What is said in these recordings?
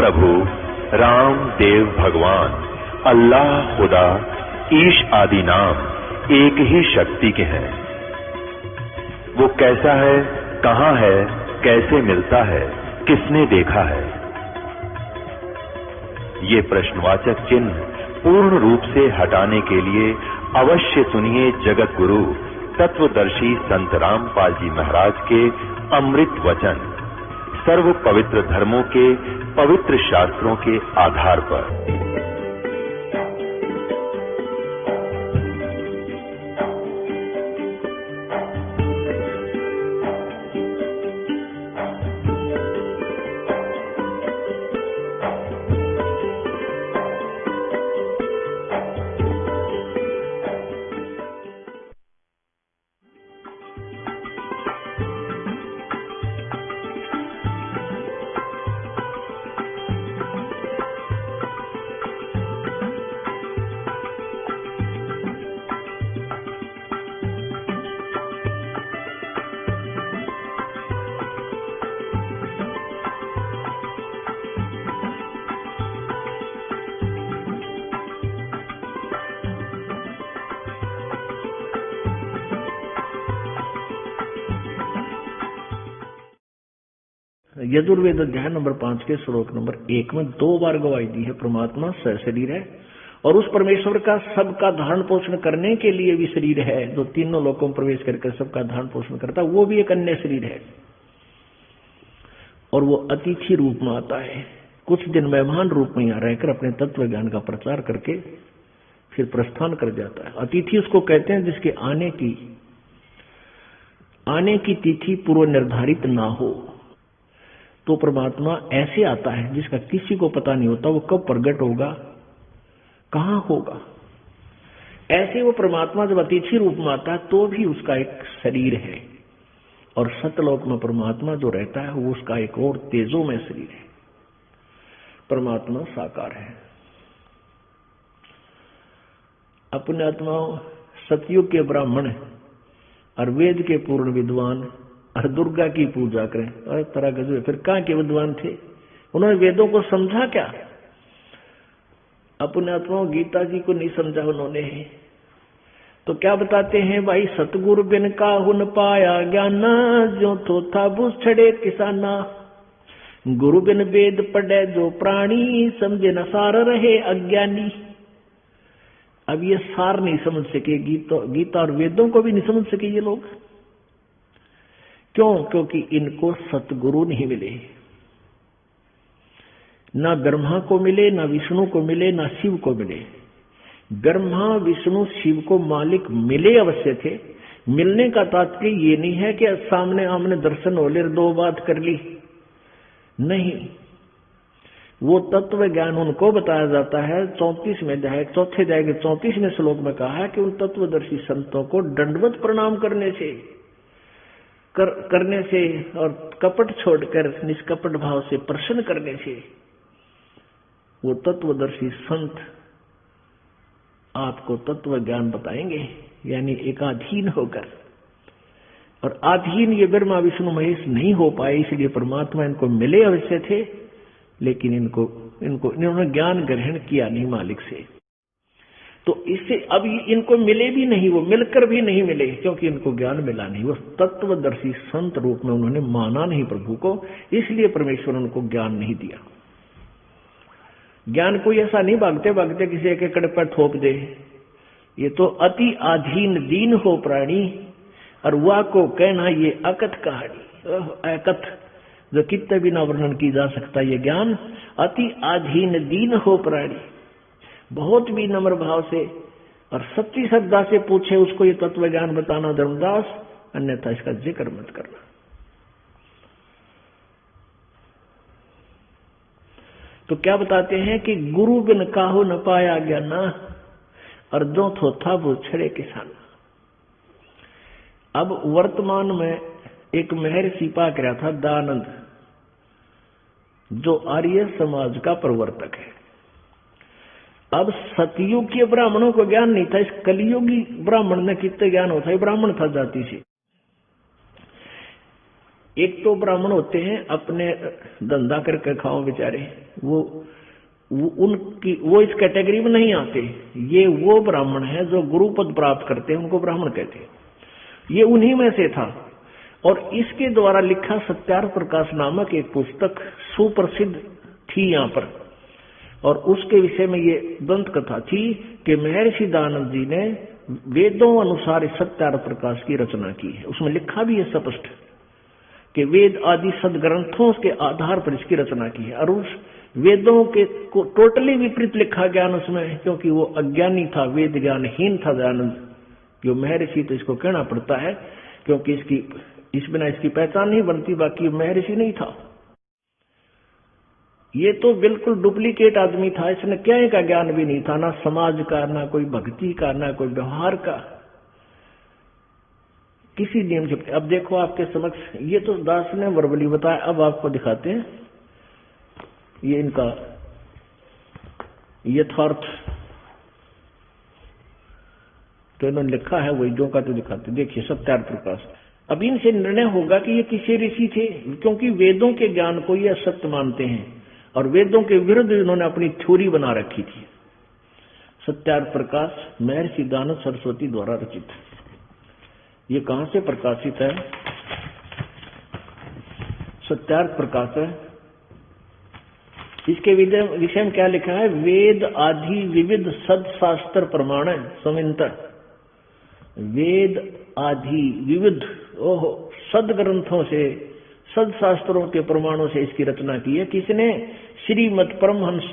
प्रभु राम देव भगवान अल्लाह खुदा ईश आदि नाम एक ही शक्ति के हैं। वो कैसा है, कहां है, कैसे मिलता है, किसने देखा है? ये प्रश्नवाचक चिन्ह पूर्ण रूप से हटाने के लिए अवश्य सुनिए जगत गुरु तत्वदर्शी संत रामपाल जी महाराज के अमृत वचन सर्व पवित्र धर्मों के पवित्र शास्त्रों के आधार पर। यजुर्वेद अध्याय नंबर 5 के श्लोक नंबर 1 में 2 बार गवाही दी है। परमात्मा सशरीर है और उस परमेश्वर का सबका धारण पोषण करने के लिए भी शरीर है, जो तीनों लोकों में प्रवेश करके सबका धारण पोषण करता है, वो भी एक अन्य शरीर है और वो अतिथि रूप में आता है। कुछ दिन मेहमान रूप में यहाँ रहकर अपने तत्व ज्ञान का प्रचार करके फिर प्रस्थान कर जाता है। अतिथि उसको कहते हैं जिसके आने की तिथि पूर्व निर्धारित ना हो। तो परमात्मा ऐसे आता है जिसका किसी को पता नहीं होता वो कब प्रकट होगा, कहां होगा। ऐसे वो परमात्मा जब अतिथि रूप में आता है तो भी उसका एक शरीर है और सतलोक में परमात्मा जो रहता है वो उसका एक और तेजोमय शरीर है। परमात्मा साकार है। अपने आत्माओं सतयुग के ब्राह्मण और वेद के पूर्ण विद्वान और दुर्गा की पूजा करें और तरह गजब। फिर कहां के विद्वान थे? उन्होंने वेदों को समझा क्या? अपने आत्माओं गीता जी को नहीं समझा उन्होंने। तो क्या बताते हैं भाई? सतगुरु बिन काहुन पाया ज्ञाना, जो तो था बुझ छड़े किसाना। गुरु बिन वेद पढ़े जो प्राणी, समझे न सार रहे अज्ञानी। अब ये सार नहीं समझ सके, गीता और वेदों को भी नहीं समझ सके ये लोग। क्यों? क्योंकि इनको सतगुरु नहीं मिले। ना ब्रह्मा को मिले, ना विष्णु को मिले, ना शिव को मिले। ब्रह्मा विष्णु शिव को मालिक मिले अवश्य थे। मिलने का तात्पर्य ये नहीं है कि सामने आमने दर्शन हो ले, 2 बात कर ली, नहीं। वो तत्व ज्ञान उनको बताया जाता है। 34 में अध्याय 4 अध्याय के 34वें श्लोक में कहा है कि उन तत्वदर्शी संतों को दंडवत प्रणाम करने से और कपट छोड़कर निष्कपट भाव से प्रसन्न करने से वो तत्वदर्शी संत आपको तत्व ज्ञान बताएंगे, यानी एकाधीन होकर। और आधीन ये ब्रह्मा विष्णु महेश नहीं हो पाए, इसलिए परमात्मा इनको मिले अवश्य थे, लेकिन इन्होंने ज्ञान ग्रहण किया नहीं मालिक से। तो इससे अब इनको मिले भी नहीं, वो मिलकर भी नहीं मिले, क्योंकि इनको ज्ञान मिला नहीं। वो तत्वदर्शी संत रूप में उन्होंने माना नहीं प्रभु को, इसलिए परमेश्वर उनको ज्ञान नहीं दिया। ज्ञान कोई ऐसा नहीं भागते भागते किसी एक एकड़ पर थोप दे। ये तो अति आधीन दीन हो प्राणी, और वह को कहना ये अकथ कहानी, अकथ जो कितने बिना वर्णन की जा सकता। ये ज्ञान अति आधीन दीन हो प्राणी, बहुत भी नम्र भाव से और सच्ची श्रद्धा से पूछे उसको ये तत्व ज्ञान बताना धर्मदास, अन्यथा इसका जिक्र मत करना। तो क्या बताते हैं कि गुरु बिन काहू न पाया ज्ञाना, और जो थो था वो छड़े किसाना। अब वर्तमान में एक महर्षि पाक रहा था दयानंद, जो आर्य समाज का प्रवर्तक है। अब सतयुग के ब्राह्मणों को ज्ञान नहीं था, इस कलियुगी ब्राह्मण ने कितने ज्ञान होता है, ब्राह्मण था जाति से। एक तो ब्राह्मण होते हैं अपने धंधा करके खाओ बेचारे, वो इस कैटेगरी में नहीं आते। ये वो ब्राह्मण है जो गुरु पद प्राप्त करते हैं, उनको ब्राह्मण कहते हैं। ये उन्हीं में से था। और इसके द्वारा लिखा सत्यार्थ प्रकाश नामक एक पुस्तक सुप्रसिद्ध थी यहाँ पर, और उसके विषय में ये दंत कथा थी कि महर्षि दयानंद जी ने वेदों अनुसार सत्यार्थ प्रकाश की रचना की है। उसमें लिखा भी है स्पष्ट कि वेद आदि सदग्रंथों के आधार पर इसकी रचना की है। और उस वेदों के को टोटली विपरीत लिखा ज्ञान उसमें, क्योंकि वो अज्ञानी था, वेद ज्ञानहीन था दयानंद। जो महर्षि तो इसको कहना पड़ता है, क्योंकि इस बिना इसकी पहचान नहीं बनती, बाकी महर्षि नहीं था। ये तो बिल्कुल डुप्लीकेट आदमी था, इसने क्या का ज्ञान भी नहीं था, ना समाज का, ना कोई भक्ति का, ना कोई व्यवहार का, किसी नियम से। अब देखो आपके समक्ष, ये तो दास ने वर्बली बताया, अब आपको दिखाते हैं ये इनका यथार्थ तो इन्होंने लिखा है, वही जो का तो दिखाते। देखिए सत्यार्थ प्रकाश। अब इनसे निर्णय होगा कि ये किसी ऋषि थे, क्योंकि वेदों के ज्ञान को ये असत्य मानते हैं और वेदों के विरुद्ध इन्होंने अपनी थ्योरी बना रखी थी। सत्यार्थ प्रकाश महर्षि दयानंद सरस्वती द्वारा रचित। ये कहां से प्रकाशित है? सत्यार्थ प्रकाश है। इसके विषय में क्या लिखा है? वेद आदि विविध सदशास्त्र प्रमाण समिंतर। वेद आदि विविध सदग्रंथों से, सदशास्त्रों के प्रमाणों से इसकी रचना की है। किसने? श्रीमद परमहंस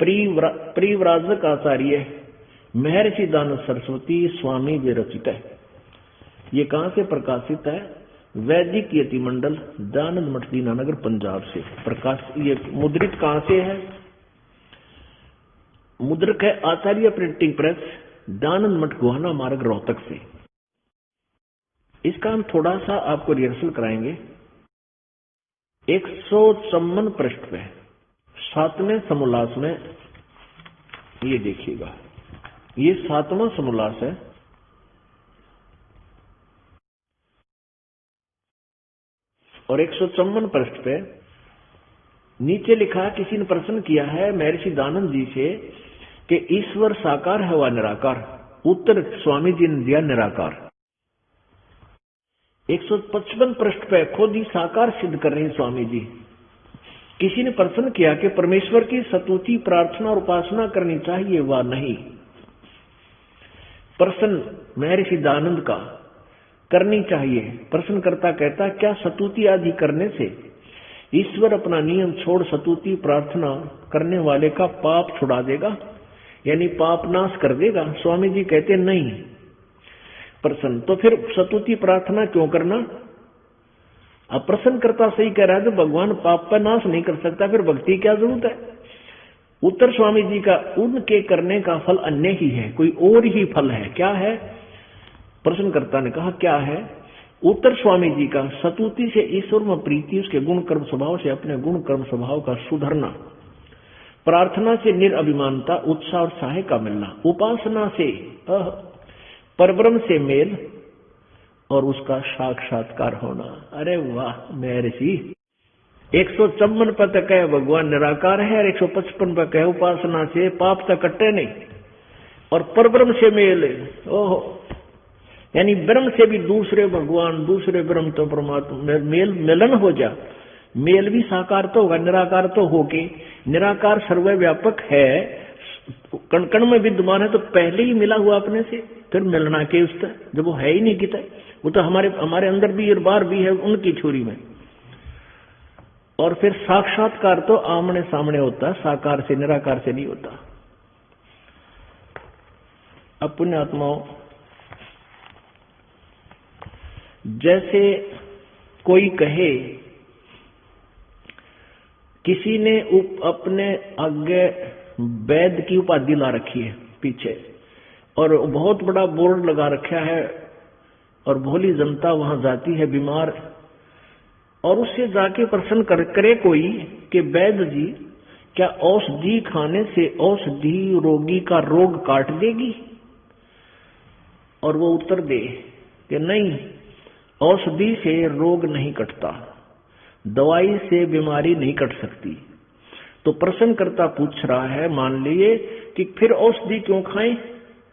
परिव्राजक आचार्य महर्षि दयानंद सरस्वती स्वामी विरचित है। ये कहां से प्रकाशित है? वैदिक यति मंडल, दयानंद मठ दीनानगर पंजाब से प्रकाश। ये मुद्रित कहां से है? मुद्रक है आचार्य प्रिंटिंग प्रेस, दयानंद मठ गोहाना मार्ग रोहतक से। इसका हम थोड़ा सा आपको रिहर्सल कराएंगे। 154 पृष्ठ पे 7वें समोल्लास में ये देखिएगा, ये 7वां समोल्लास है। और 154 पृष्ठ पे नीचे लिखा, किसी ने प्रश्न किया है महर्षि दयानंद जी से कि ईश्वर साकार है व निराकार? उत्तर स्वामी जी ने दिया निराकार। 155 पृष्ठ पे खुद ही साकार सिद्ध कर रहे हैं स्वामी जी। किसी ने प्रश्न किया कि परमेश्वर की स्तुति, प्रार्थना और उपासना करनी चाहिए व नहीं? प्रश्न महर्षि दयानंद का, करनी चाहिए। प्रश्नकर्ता कहता, क्या स्तुति आदि करने से ईश्वर अपना नियम छोड़ स्तुति प्रार्थना करने वाले का पाप छुड़ा देगा, यानी पाप नाश कर देगा? स्वामी जी कहते नहीं। प्रश्न, तो फिर स्तुति प्रार्थना क्यों करना? अब प्रश्नकर्ता सही कह रहा है, तो भगवान पाप का नाश नहीं कर सकता, फिर भक्ति क्या जरूरत है? उत्तर स्वामी जी का, उनके करने का फल अन्य ही है, कोई और ही फल है। क्या है? प्रश्नकर्ता ने कहा क्या है? उत्तर स्वामी जी का, स्तुति से ईश्वर में प्रीति, उसके गुण कर्म स्वभाव से अपने गुण कर्म स्वभाव का सुधरना, प्रार्थना से निरअभिमानता, उत्साह और सहाय का मिलना, उपासना से परब्रह्म से मेल और उसका साक्षात्कार होना। अरे वाह महर्षि! 154 पर तक है भगवान निराकार है, और 155 पर कहे उपासना से पाप तक कटे नहीं और परब्रह्म से मेल। ओहो, यानी ब्रह्म से भी दूसरे भगवान, दूसरे ब्रह्म तो परमात्मा मेल मिलन हो जा। मेल भी साकार तो होगा, निराकार तो होके। निराकार सर्वव्यापक है, कण कण में विद्यमान है, तो पहले ही मिला हुआ अपने से, फिर मिलना के उससे, जब वो है ही नहीं किता, वो तो हमारे अंदर भी एक बार भी है उनकी छोरी में। और फिर साक्षात्कार तो आमने सामने होता है, साकार से, निराकार से नहीं होता। अब पुण्यात्माओं, जैसे कोई कहे, किसी ने अपने आगे वैद की उपाधि ला रखी है पीछे, और बहुत बड़ा बोर्ड लगा रखा है, और भोली जनता वहां जाती है बीमार, और उससे जाके प्रश्न करे कोई कि वैद जी, क्या औषधि खाने से औषधि रोगी का रोग काट देगी? और वो उत्तर दे कि नहीं, औषधि से रोग नहीं कटता, दवाई से बीमारी नहीं कट सकती। तो प्रश्नकर्ता पूछ रहा है, मान लीजिए कि फिर औषधि क्यों खाएं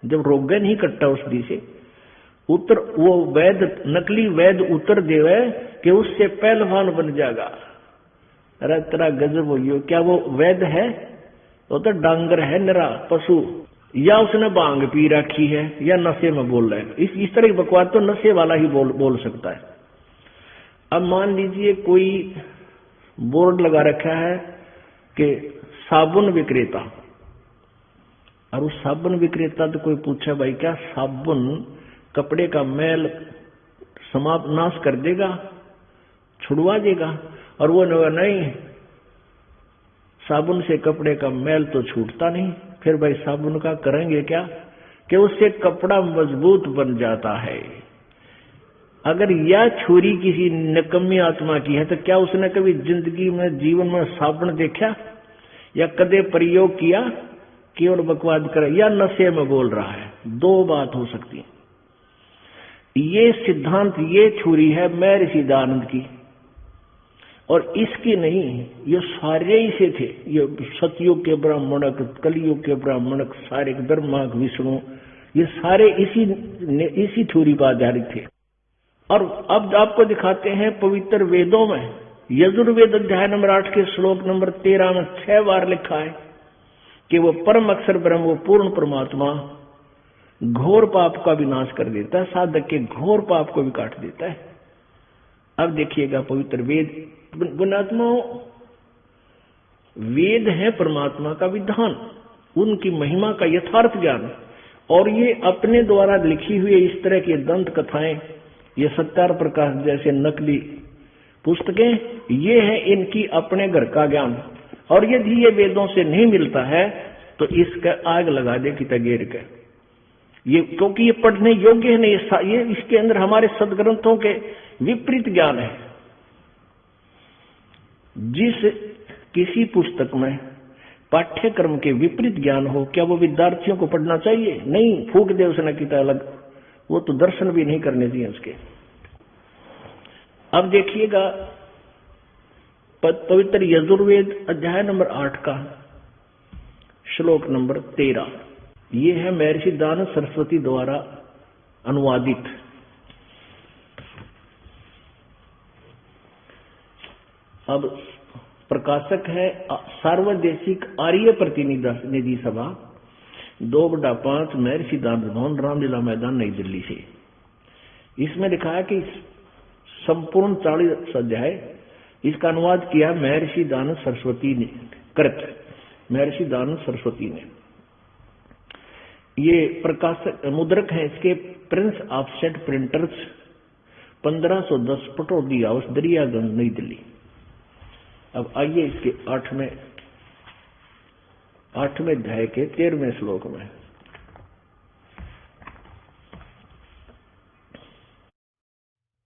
जब रोग नहीं कटता औषधि से। उत्तर वो वैद, नकली वैद उत्तर देवे कि उससे पहलवान बन जाएगा। अरे तेरा गजब हो, क्या वो वैद है? वो तो डांगर है, निरा पशु, या उसने भांग पी रखी है या नशे में बोल रहा है। इस तरह की बकवास तो नशे वाला ही बोल सकता है। अब मान लीजिए कोई बोर्ड लगा रखा है कि साबुन विक्रेता, और उस साबुन विक्रेता तो कोई पूछा, भाई क्या साबुन कपड़े का मैल समाप्त नाश कर देगा, छुड़वा देगा? और वो नहीं, साबुन से कपड़े का मैल तो छूटता नहीं। फिर भाई साबुन का करेंगे क्या कि उससे कपड़ा मजबूत बन जाता है। अगर यह छुरी किसी निकम्मी आत्मा की है तो क्या उसने कभी जिंदगी में, जीवन में साबुन देखा या कदे प्रयोग किया? केवल बकवाद करे या नशे में बोल रहा है। दो बात हो सकती है। ये सिद्धांत, ये छुरी है महर्षि दयानंद की, और इसकी नहीं, ये सारे ही से थे। ये सतयुग के ब्राह्मणक, कलयुग के ब्राह्मणक, सारे ब्रह्मा विष्णु, ये सारे इसी थ्योरी पर आधारित थे। और अब आपको दिखाते हैं पवित्र वेदों में, यजुर्वेद अध्याय नंबर 8 के श्लोक नंबर 13 में 6 बार लिखा है कि वो परम अक्षर ब्रह्म, वो पूर्ण परमात्मा घोर पाप का विनाश कर देता है, साधक के घोर पाप को भी काट देता है। अब देखिएगा पवित्र वेद, पुण्यात्माओं, वेद है परमात्मा का विधान, उनकी महिमा का यथार्थ ज्ञान। और ये अपने द्वारा लिखी हुई इस तरह की दंत कथाएं, ये सत्यार प्रकाश जैसे नकली पुस्तकें, ये है इनकी अपने घर का ज्ञान। और यदि ये वेदों से नहीं मिलता है तो इसका आग लगा दे कि तगेर के ये, क्योंकि ये पढ़ने योग्य है नहीं। ये इसके अंदर हमारे सदग्रंथों के विपरीत ज्ञान है। जिस किसी पुस्तक में पाठ्यक्रम के विपरीत ज्ञान हो, क्या वो विद्यार्थियों को पढ़ना चाहिए? नहीं, फूक दे उसने किताब अलग, वो तो दर्शन भी नहीं करने चाहिए उसके। अब देखिएगा पवित्र यजुर्वेद अध्याय नंबर 8 का श्लोक नंबर 13, ये है महर्षि दयानंद सरस्वती द्वारा अनुवादित। अब प्रकाशक है सार्वदेशिक आर्य प्रतिनिधि सभा 2/5 महर्षि दयानंद भवन, रामलीला मैदान, नई दिल्ली से। इसमें लिखा है कि संपूर्ण 40 अध्याय, इसका अनुवाद किया महर्षि दयानंद सरस्वती ने, महर्षि दयानंद सरस्वती ने। ये प्रकाशक मुद्रक है इसके Prince offset printers, 1510 Pataudi house, Daryaganj, नई दिल्ली। अब आइए इसके 8वें अध्याय के 13वें श्लोक में।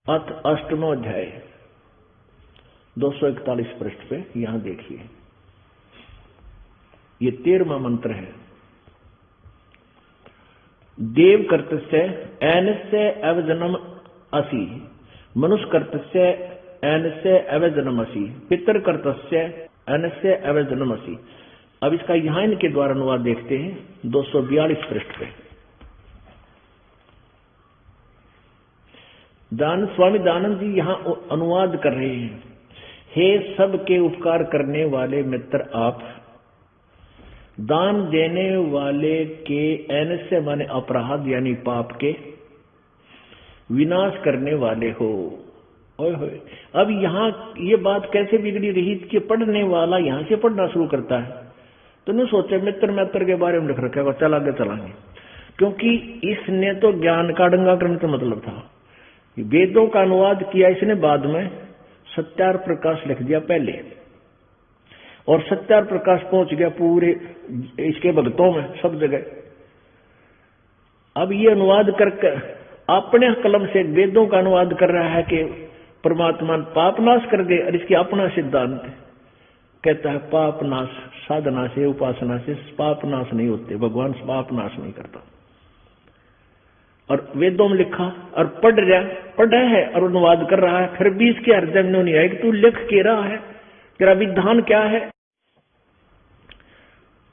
अथ 8वां अध्याय 241 पृष्ठ पे, यहां देखिए, ये 13वां मंत्र है। देव कर्तस्य एनस्य अवजनम असि, मनुष्य कर्तस्य एनस्य अवजनम असि, पितर कर्तस्य एनस्य अवजनम असि। अब इसका यहां इनके द्वारा अनुवाद देखते हैं 242 पृष्ठ पे। स्वामी दयानंद जी यहां अनुवाद कर रहे हैं। हे सबके उपकार करने वाले मित्र, आप दान देने वाले के एनस्य माने अपराध यानी पाप के विनाश करने वाले हो। अब यहाँ ये बात कैसे बिगड़ी रही कि पढ़ने वाला यहाँ से पढ़ना शुरू करता है तो नहीं सोचे मित्र के बारे में लिख रखा है, चल आगे चलाएंगे, क्योंकि इसने तो ज्ञान का डंगा करने का मतलब था। वेदों का अनुवाद किया इसने बाद में, सत्यार प्रकाश लिख दिया पहले, और सत्यार प्रकाश पहुंच गया पूरे इसके भक्तों में सब जगह। अब ये अनुवाद करके अपने कलम से वेदों का अनुवाद कर रहा है कि परमात्मा पाप नाश कर दे, और इसकी अपना सिद्धांत कहता है पाप नाश साधना से, उपासना से पाप नाश नहीं होते, भगवान पाप नाश नहीं करता। और वेदों में लिखा और पढ़ है और अनुवाद कर रहा है, फिर भी इसके हृदय में नहीं आया कि तू लिख के रहा है, तेरा विधान क्या है।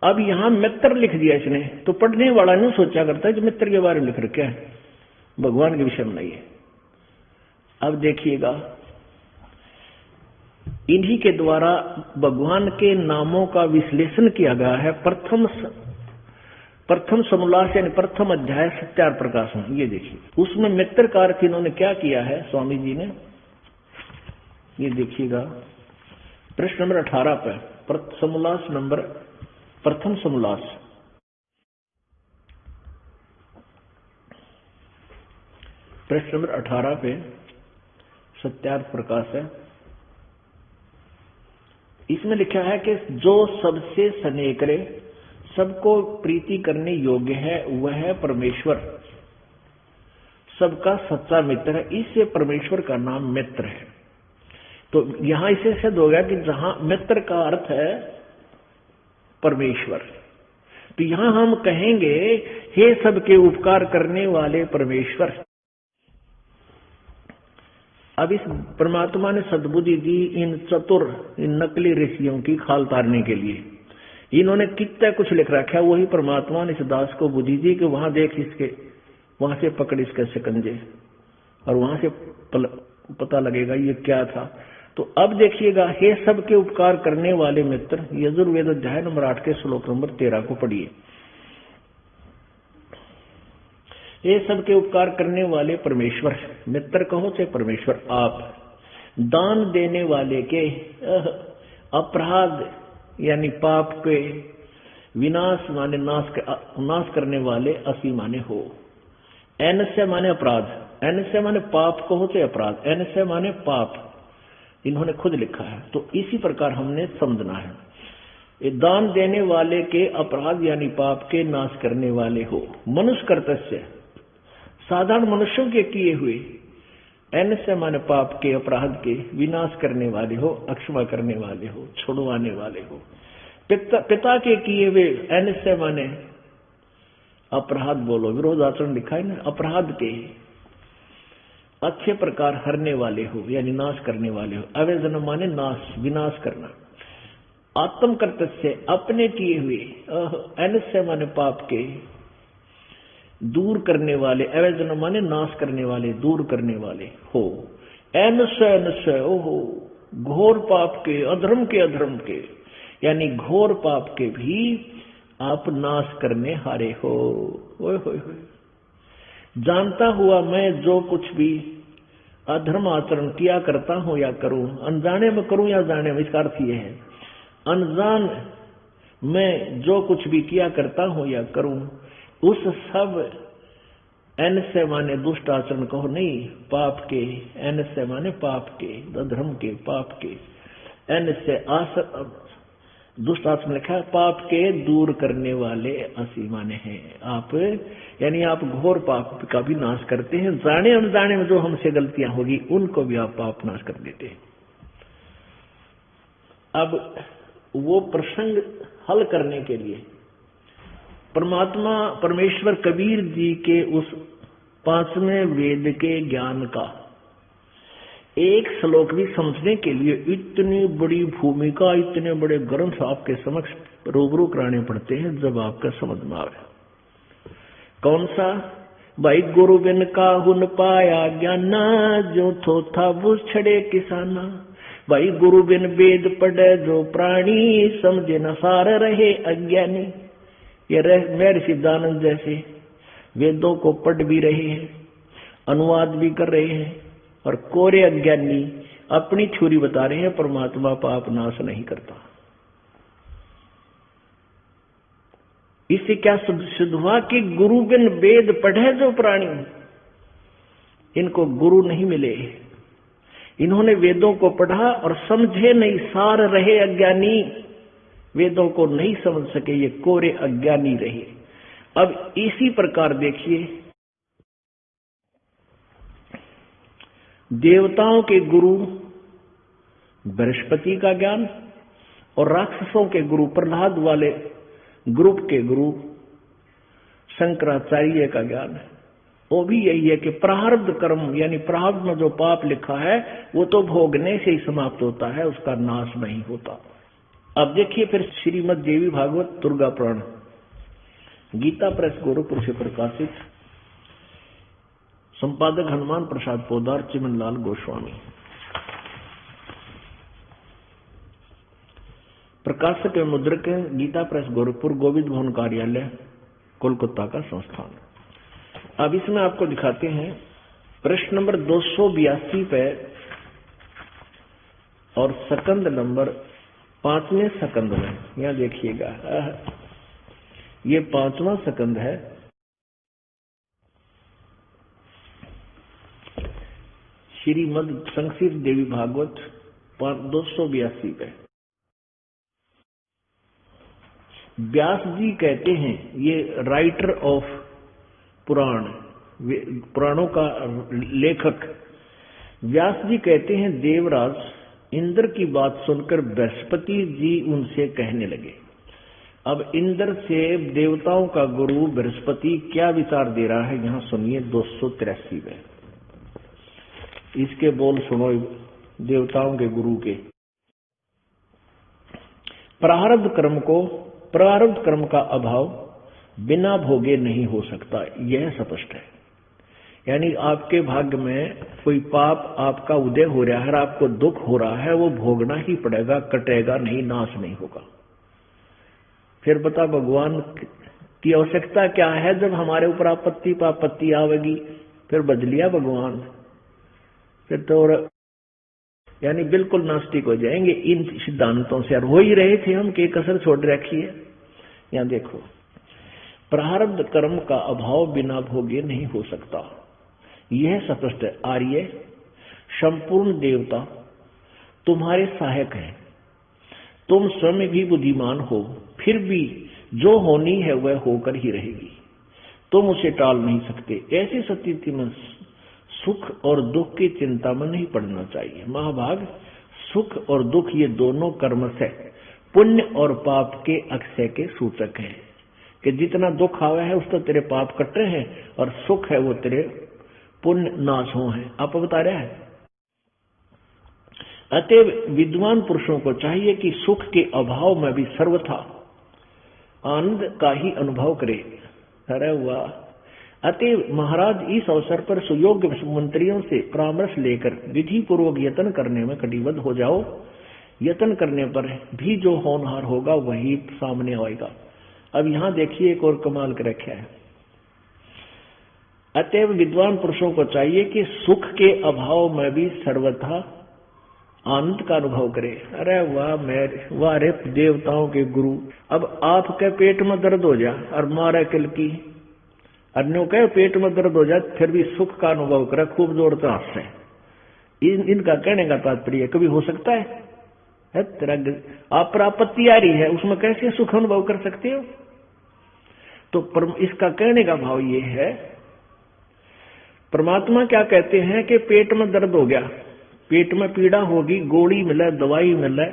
अब यहां मित्र लिख दिया इसने, तो पढ़ने वाला नहीं सोचा करता है कि मित्र के बारे में लिख रखा है, भगवान के विषय में नहीं है। अब देखिएगा, इन्हीं के द्वारा भगवान के नामों का विश्लेषण किया गया है। प्रथम समोल्लास यानी प्रथम अध्याय सत्यार्थ प्रकाशन, ये देखिए उसमें मित्र का अर्थ इन्होंने क्या किया है स्वामी जी ने, ये देखिएगा प्रश्न नंबर 18 पे समोल्लास नंबर प्रथम समोल्लास, प्रश्न नंबर 18 पे सत्यार्थ प्रकाश है। इसमें लिखा है कि जो सबसे स्नेह करे, सबको प्रीति करने योग्य है, वह है परमेश्वर, सबका सच्चा मित्र है। इससे परमेश्वर का नाम मित्र है। तो यहां इसे सिद्ध हो गया कि जहां मित्र का अर्थ है परमेश्वर, तो यहां हम कहेंगे हे सबके उपकार करने वाले परमेश्वर। अब इस परमात्मा ने सद्बुद्धि दी इन चतुर, इन नकली ऋषियों की खाल तारने के लिए। इन्होंने कितना कुछ लिख रखा है, वही परमात्मा ने इस दास को बुद्धि दी कि वहां देख इसके, वहां से पकड़ इसके शिकंजे और वहां से पता लगेगा ये क्या था। तो अब देखिएगा, हे सबके उपकार करने वाले मित्र, यजुर्वेद अध्याय नंबर 8 के श्लोक नंबर 13 को पढ़िए। ये सबके उपकार करने वाले परमेश्वर, मित्र कहो चाहे परमेश्वर, आप दान देने वाले के अपराध यानी पाप के, विनाश माने नाश करने वाले, असी माने हो। एन से माने अपराध, एन से माने पाप कहो चाहे अपराध, एन से माने पाप, इन्होंने खुद लिखा है। तो इसी प्रकार हमने समझना है, ये दान देने वाले के अपराध यानी पाप के नाश करने वाले हो। मनुष्य कर्तव्य साधारण मनुष्यों के किए हुए, एन से माने पाप के, अपराध के विनाश करने वाले हो, अक्षमा करने वाले हो, छुड़वाने वाले हो। पिता के किए हुए, एन से माने अपराध बोलो, विरोध आचरण लिखा है ना, अपराध के अच्छे प्रकार हरने वाले हो यानी नाश करने वाले हो। अवेजन माने नाश, विनाश करना। आत्म कर्तव्य अपने किए हुए, एन से माने पाप के दूर करने वाले, अवेजन माने नाश करने वाले, दूर करने वाले हो। एन से ओहो घोर पाप के, अधर्म के यानी घोर पाप के भी आप नाश करने हारे हो। ओए होए होए। जानता हुआ मैं जो कुछ भी अधर्म आचरण किया करता हूं या करूं, अनजाने में करूं या जाने में, इसका अर्थ यह है अनजान मैं जो कुछ भी किया करता हूं या करूं, उस सब एन से माने दुष्ट आचरण कहो नहीं, पाप के, एन से माने पाप के, अधर्म के, पाप के, एन से दुष्ट आचरण लिखा है, पाप के दूर करने वाले असी माने हैं आप, यानी आप घोर पाप का भी नाश करते हैं। जाने अनजाने में जो हमसे गलतियां होगी उनको भी आप पाप नाश कर देते हैं। अब वो प्रसंग हल करने के लिए परमात्मा परमेश्वर कबीर जी के उस 5वें वेद के ज्ञान का एक श्लोक भी समझने के लिए इतनी बड़ी भूमिका, इतने बड़े ग्रंथ आपके समक्ष रूबरू कराने पड़ते हैं जब आपका समझ में आवे। कौन सा? भाई गुरु बिन काहुन पाया ज्ञाना, जो थोथा बुझ छड़े किसाना। भाई गुरु बिन वेद पढ़े जो प्राणी, समझे न सार रहे अज्ञानी। ये महर्षि दयानंद जैसे वेदों को पढ़ भी रहे हैं, अनुवाद भी कर रहे हैं, और कोरे अज्ञानी अपनी थ्योरी बता रहे हैं परमात्मा पाप नाश नहीं करता। इससे क्या सिद्ध हुआ कि गुरु बिन वेद पढ़े जो प्राणी, इनको गुरु नहीं मिले। इन्होंने वेदों को पढ़ा और समझे नहीं, सार रहे अज्ञानी, वेदों को नहीं समझ सके, ये कोरे अज्ञानी रहे। अब इसी प्रकार देखिए, देवताओं के गुरु बृहस्पति का ज्ञान और राक्षसों के गुरु प्रहलाद वाले ग्रुप के गुरु शंकराचार्य का ज्ञान है। वो भी यही है कि प्रारब्ध कर्म यानी प्रारब्ध में जो पाप लिखा है वो तो भोगने से ही समाप्त होता है, उसका नाश नहीं होता। अब देखिए फिर श्रीमद् देवी भागवत दुर्गा पुराण, गीता प्रेस गोरखपुर से प्रकाशित, संपादक हनुमान प्रसाद पोदार, चिमनलाल गोस्वामी, प्रकाशक एवं मुद्रक गीता प्रेस गोरखपुर, गोविंद भवन कार्यालय, कोलकाता का संस्थान। अब इसमें आपको दिखाते हैं प्रश्न नंबर 282 पे और सेकंड नंबर 5वें सेकंड में, यहां देखिएगा ये 5वां सेकंड है। श्रीमद् संक्षिप्त देवी भागवत 282 पे व्यास जी कहते हैं, ये राइटर ऑफ पुराण, पुराणों का लेखक व्यास जी कहते हैं, देवराज इंद्र की बात सुनकर बृहस्पति जी उनसे कहने लगे। अब इंद्र से देवताओं का गुरु बृहस्पति क्या विचार दे रहा है, यहां सुनिए 283 में। इसके बोल सुनो देवताओं के गुरु के। प्रारब्ध कर्म का अभाव बिना भोगे नहीं हो सकता, यह स्पष्ट है। यानी आपके भाग्य में कोई पाप आपका उदय हो रहा है, आपको दुख हो रहा है, वो भोगना ही पड़ेगा, कटेगा नहीं, नाश नहीं होगा। फिर बता भगवान की आवश्यकता क्या है जब हमारे ऊपर आपत्ति पापत्ति आवेगी, फिर बदलिया भगवान, फिर तो यानी बिल्कुल नास्तिक हो जाएंगे इन सिद्धांतों से। और हो ही रहे थे हम कि कसर छोड़ रखी है। यहां देखो, प्रारब्ध कर्म का अभाव बिना भोगे नहीं हो सकता, यह स्पष्ट है। आर्य संपूर्ण देवता तुम्हारे सहायक हैं, तुम स्वयं भी बुद्धिमान हो, फिर भी जो होनी है वह होकर ही रहेगी, तुम उसे टाल नहीं सकते। ऐसी स्थिति में सुख और दुख की चिंता में नहीं पड़ना चाहिए। महाभाग, सुख और दुख ये दोनों कर्म से, पुण्य और पाप के अक्षय के सूचक हैं कि जितना दुख आवे है उस तो तेरे पाप कट रहे हैं, और सुख है वो तेरे पुण्य नाश हो हैं। आप बता रहे हैं। अतएव विद्वान पुरुषों को चाहिए कि सुख के अभाव में भी सर्वथा आनंद का ही अनुभव करे। अरे वाह! अतएव महाराज इस अवसर पर सुयोग्य मंत्रियों से परामर्श लेकर विधि पूर्वक यत्न करने में कटिबद्ध हो जाओ। यत्न करने पर भी जो होनहार होगा वही सामने आएगा। अब यहां देखिए एक और कमाल कर रखा है। अतएव विद्वान पुरुषों को चाहिए कि सुख के अभाव में भी सर्वथा आनंद का अनुभव करे। अरे वाह! वाह रे देवताओं के गुरु! अब आपके पेट में दर्द हो जाए और मारे किल की, अन्यों के पेट में दर्द हो जाए फिर भी सुख का अनुभव करे खूब जोरदार से। इनका कहने का तात्पर्य कभी हो सकता है? तेरा आप पर आपत्ति आ रही है, उसमें कैसे सुख अनुभव कर सकते हो? तो इसका कहने का भाव ये है, परमात्मा क्या कहते हैं कि पेट में दर्द हो गया, पेट में पीड़ा होगी, गोली मिले, दवाई मिले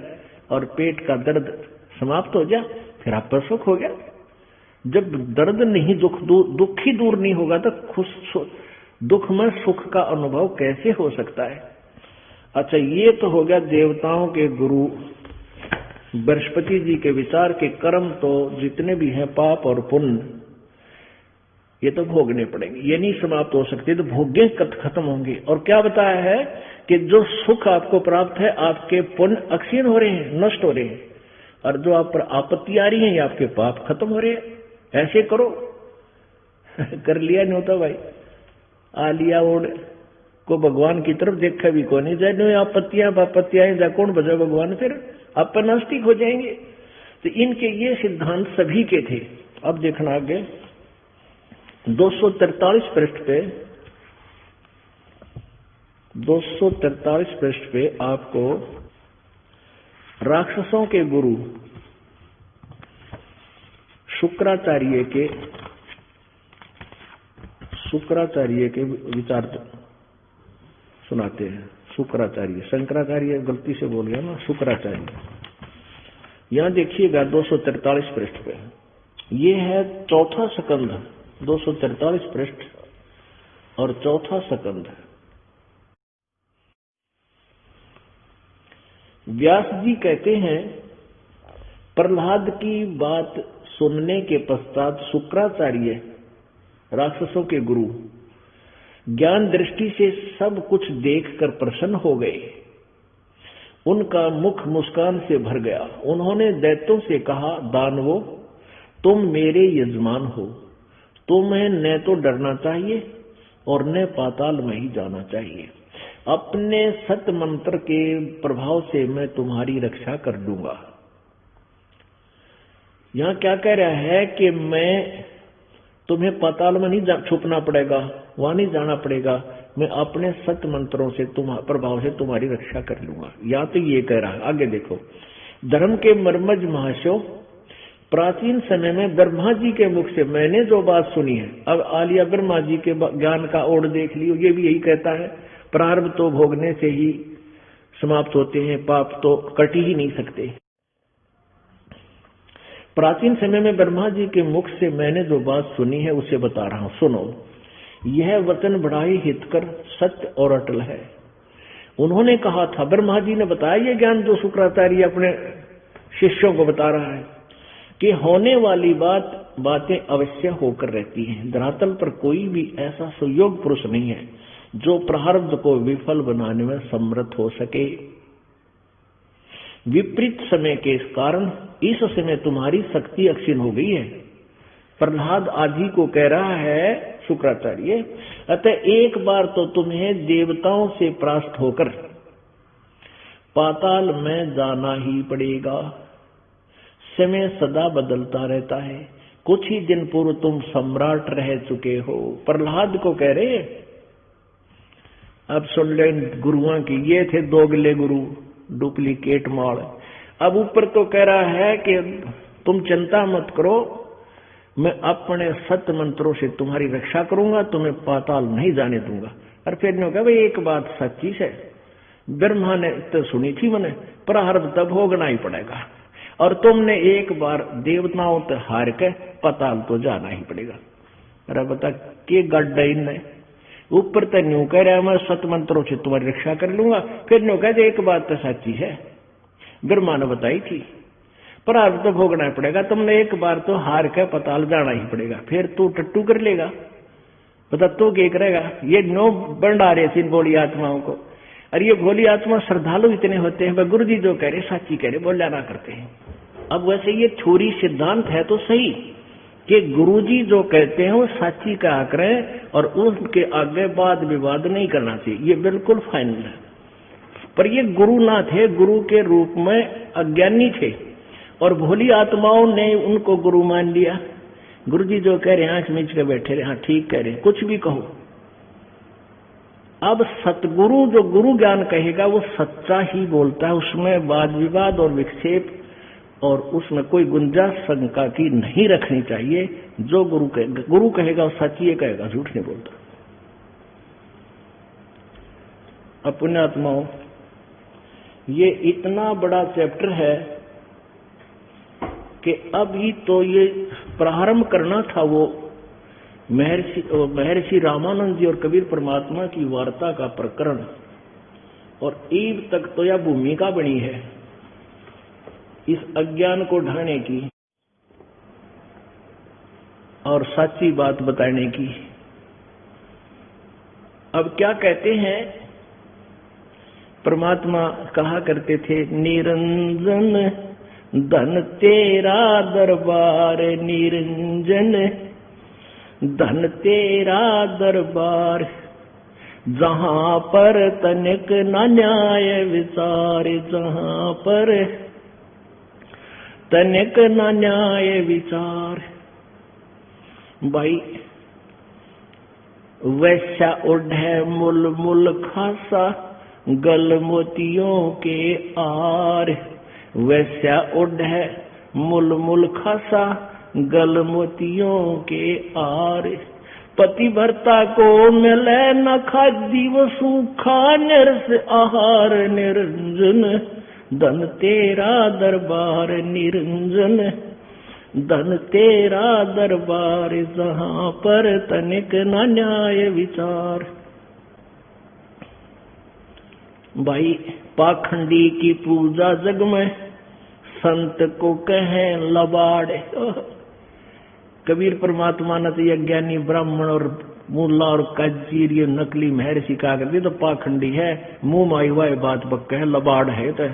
और पेट का दर्द समाप्त हो जाए, फिर आप पर सुख हो गया। जब दर्द नहीं, दुख ही दूर नहीं होगा तो दुख में सुख का अनुभव कैसे हो सकता है? अच्छा, ये तो हो गया देवताओं के गुरु बृहस्पति जी के विचार के कर्म। तो जितने भी हैं पाप और पुण्य ये तो भोगने पड़ेंगे, ये नहीं समाप्त हो सकते, तो भोग्य खत्म होंगे। और क्या बताया है कि जो सुख आपको प्राप्त है आपके पुण्य अक्षीण हो रहे हैं, नष्ट हो रहे हैं, और जो आप पर आपत्ति आ रही है ये आपके पाप खत्म हो रहे हैं। ऐसे करो। कर लिया नहीं होता भाई, आ लिया ओढ़ को भगवान की तरफ देखा भी कौन नहीं जाए, आपत्तियां जा कौन बजा भगवान, फिर आप पर नास्तिक हो जाएंगे। तो इनके ये सिद्धांत सभी के थे। अब देखना आगे 243 पृष्ठ पे, 243 पृष्ठ पे आपको राक्षसों के गुरु शुक्राचार्य के विचार सुनाते हैं। शुक्राचार्य, शंकराचार्य गलती से बोल गया ना, शुक्राचार्य। यहां देखिएगा 243 पृष्ठ पे, ये है चौथा स्कंध, 243 पृष्ठ और चौथा स्कंद। व्यास जी कहते हैं, प्रहलाद की बात सुनने के पश्चात शुक्राचार्य, राक्षसों के गुरु, ज्ञान दृष्टि से सब कुछ देखकर प्रसन्न हो गए। उनका मुख मुस्कान से भर गया। उन्होंने दैत्यों से कहा, दानवों, तुम मेरे यजमान हो, तुम्हें न तो डरना चाहिए और न पाताल में ही जाना चाहिए। अपने सत मंत्र के प्रभाव से मैं तुम्हारी रक्षा कर दूंगा। यहां क्या कह रहा है कि मैं तुम्हें पाताल में नहीं छुपना पड़ेगा, वहां नहीं जाना पड़ेगा, मैं अपने सत मंत्रों से प्रभाव से तुम्हारी रक्षा कर लूंगा। या तो ये कह रहा है। आगे देखो, धर्म के मर्मज महाशयो, प्राचीन समय में ब्रह्मा जी के मुख से मैंने जो बात सुनी है, अब आलिया ब्रह्मा जी के ज्ञान का ओढ़ देख लियो। ये भी यही कहता है, प्रारब्ध तो भोगने से ही समाप्त होते हैं, पाप तो कट ही नहीं सकते। प्राचीन समय में ब्रह्मा जी के मुख से मैंने जो बात सुनी है उसे बता रहा हूं, सुनो। यह वचन बड़ा ही हितकर, सत्य और अटल है। उन्होंने कहा था, ब्रह्मा जी ने बताया ये ज्ञान जो शुक्राचार्य अपने शिष्यों को बता रहा है, कि होने वाली बातें अवश्य होकर रहती हैं। धरातल पर कोई भी ऐसा सुयोग पुरुष नहीं है जो प्रारब्ध को विफल बनाने में समर्थ हो सके। विपरीत समय के कारण इस समय तुम्हारी शक्ति अक्षीण हो गई है। प्रहलाद आदि को कह रहा है शुक्राचार्य, अतः एक बार तो तुम्हें देवताओं से परास्त होकर पाताल में जाना ही पड़ेगा। समय सदा बदलता रहता है। कुछ ही दिन पूर्व तुम सम्राट रह चुके हो। प्रहलाद को कह रहे, अब सुन ले गुरुओं की, ये थे दोगले गुरु, डुप्लीकेट माल। अब ऊपर तो कह रहा है कि तुम चिंता मत करो, मैं अपने सत्य मंत्रों से तुम्हारी रक्षा करूंगा, तुम्हें पाताल नहीं जाने दूंगा। और फिर ने कहा, भाई एक बात सच्ची है, ब्रह्मा ने तो सुनी थी मैंने, प्रारब्ध तब भोगना ही पड़ेगा, और तुमने एक बार देवताओं से हार के पाताल तो जाना ही पड़ेगा। अरे बता के गड्ढा इनने ऊपर तो न्यू कह रहा है, मैं सत्य मंत्रों से तुम्हारी रक्षा कर लूंगा। फिर न्यू कहते एक बात तो सच्ची है, ब्रह्मा ने बताई थी, प्रारब्ध तो भोगना पड़ेगा, तुमने एक बार तो हार के पाताल जाना ही पड़ेगा। फिर तू टट्टू कर लेगा, बता तू क्या करेगा? ये नो बंडा रहे थे इन भोली आत्माओं को। और ये भोली आत्मा श्रद्धालु इतने होते हैं, गुरु जी जो कह रहे साची कह रहे, बोल जाना करते हैं। अब वैसे ये छोरी सिद्धांत है तो सही कि गुरुजी जो कहते हैं वो साची कहा करें और उनके आगे वाद विवाद नहीं करना चाहिए, ये बिल्कुल फाइनल है। पर ये गुरु ना थे, गुरु के रूप में अज्ञानी थे और भोली आत्माओं ने उनको गुरु मान लिया। गुरुजी जो कह रहे हैं आंख मीच के बैठे रहे, हाँ ठीक कह रहे, कुछ भी कहो। अब सतगुरु जो गुरु ज्ञान कहेगा वो सच्चा ही बोलता है, उसमें वाद विवाद और विक्षेप और उसमें कोई गुंजाइश शंका की नहीं रखनी चाहिए। जो गुरु कहेगा वो सच ही कहेगा, झूठ नहीं बोलता। अब पुण्यात्माओं, ये इतना बड़ा चैप्टर है कि अभी तो ये प्रारंभ करना था वो महर्षि रामानंद जी और कबीर परमात्मा की वार्ता का प्रकरण, और ईब तक तो यह भूमिका बनी है इस अज्ञान को ढाने की और सच्ची बात बताने की। अब क्या कहते हैं, परमात्मा कहा करते थे, निरंजन धन तेरा दरबार, निरंजन धन तेरा दरबार, जहां पर तनिक न न्याय विचार, जहां पर तनिक न न्याय विचार। भाई वैसा उढ़े मुल मुल खासा, गल मोतियों के आर, वैसा उढ़े मुल मुल खासा, गल मोतियों के आर। पतिव्रता को मिले न खादी वो सूखा निरस आहार, निरंजन धन तेरा दरबार, निरंजन धन तेरा दरबार जहां पर तनिक न न्याय विचार। भाई पाखंडी की पूजा जग में संत को कहें लबाड़। कबीर परमात्मा ने तो ये ज्ञानी ब्राह्मण और मुल्ला और काजीर ये नकली महर्षि कहा करती तो पाखंडी है, मुंह माई हुआ बात पक्का है, लबाड़ है। तो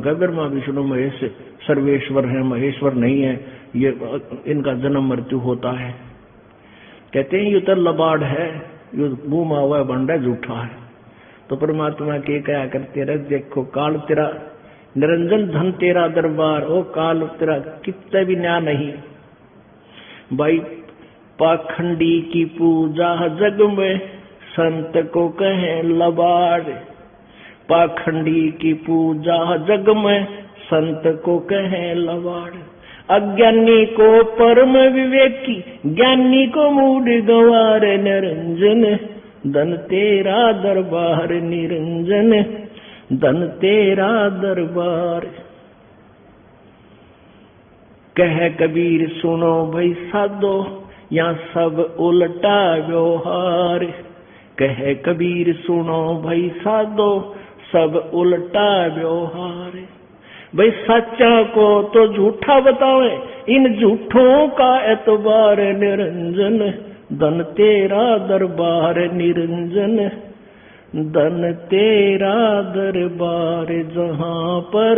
कह ब्रह्मा विष्णु महेश सर्वेश्वर है, महेश्वर नहीं है, ये इनका जन्म मृत्यु होता है। कहते हैं ये तो लबाड़ है, ये मुंह मा हुआ बंडा झूठा है। तो परमात्मा के क्या करते रहे, देखो काल तेरा निरंजन धन तेरा दरबार, ओ काल तेरा कितने भी न्याय नहीं। भाई पाखंडी की पूजा जग में संत को कहें लबाड़। पाखंडी की पूजा जग में संत को कहें लबाड़। अज्ञानी को परम विवेकी, ज्ञानी को मूड गंवार। निरंजन धन तेरा दरबार, निरंजन धन तेरा दरबार। कह कबीर सुनो भाई साधो, यहाँ सब उल्टा व्यवहार। कह कबीर सुनो भाई साधो, सब उल्टा व्यवहार। भाई सच्चा को तो झूठा बतावे, इन झूठों का एतबार। निरंजन धन तेरा दरबार, निरंजन धन तेरा दरबार जहां पर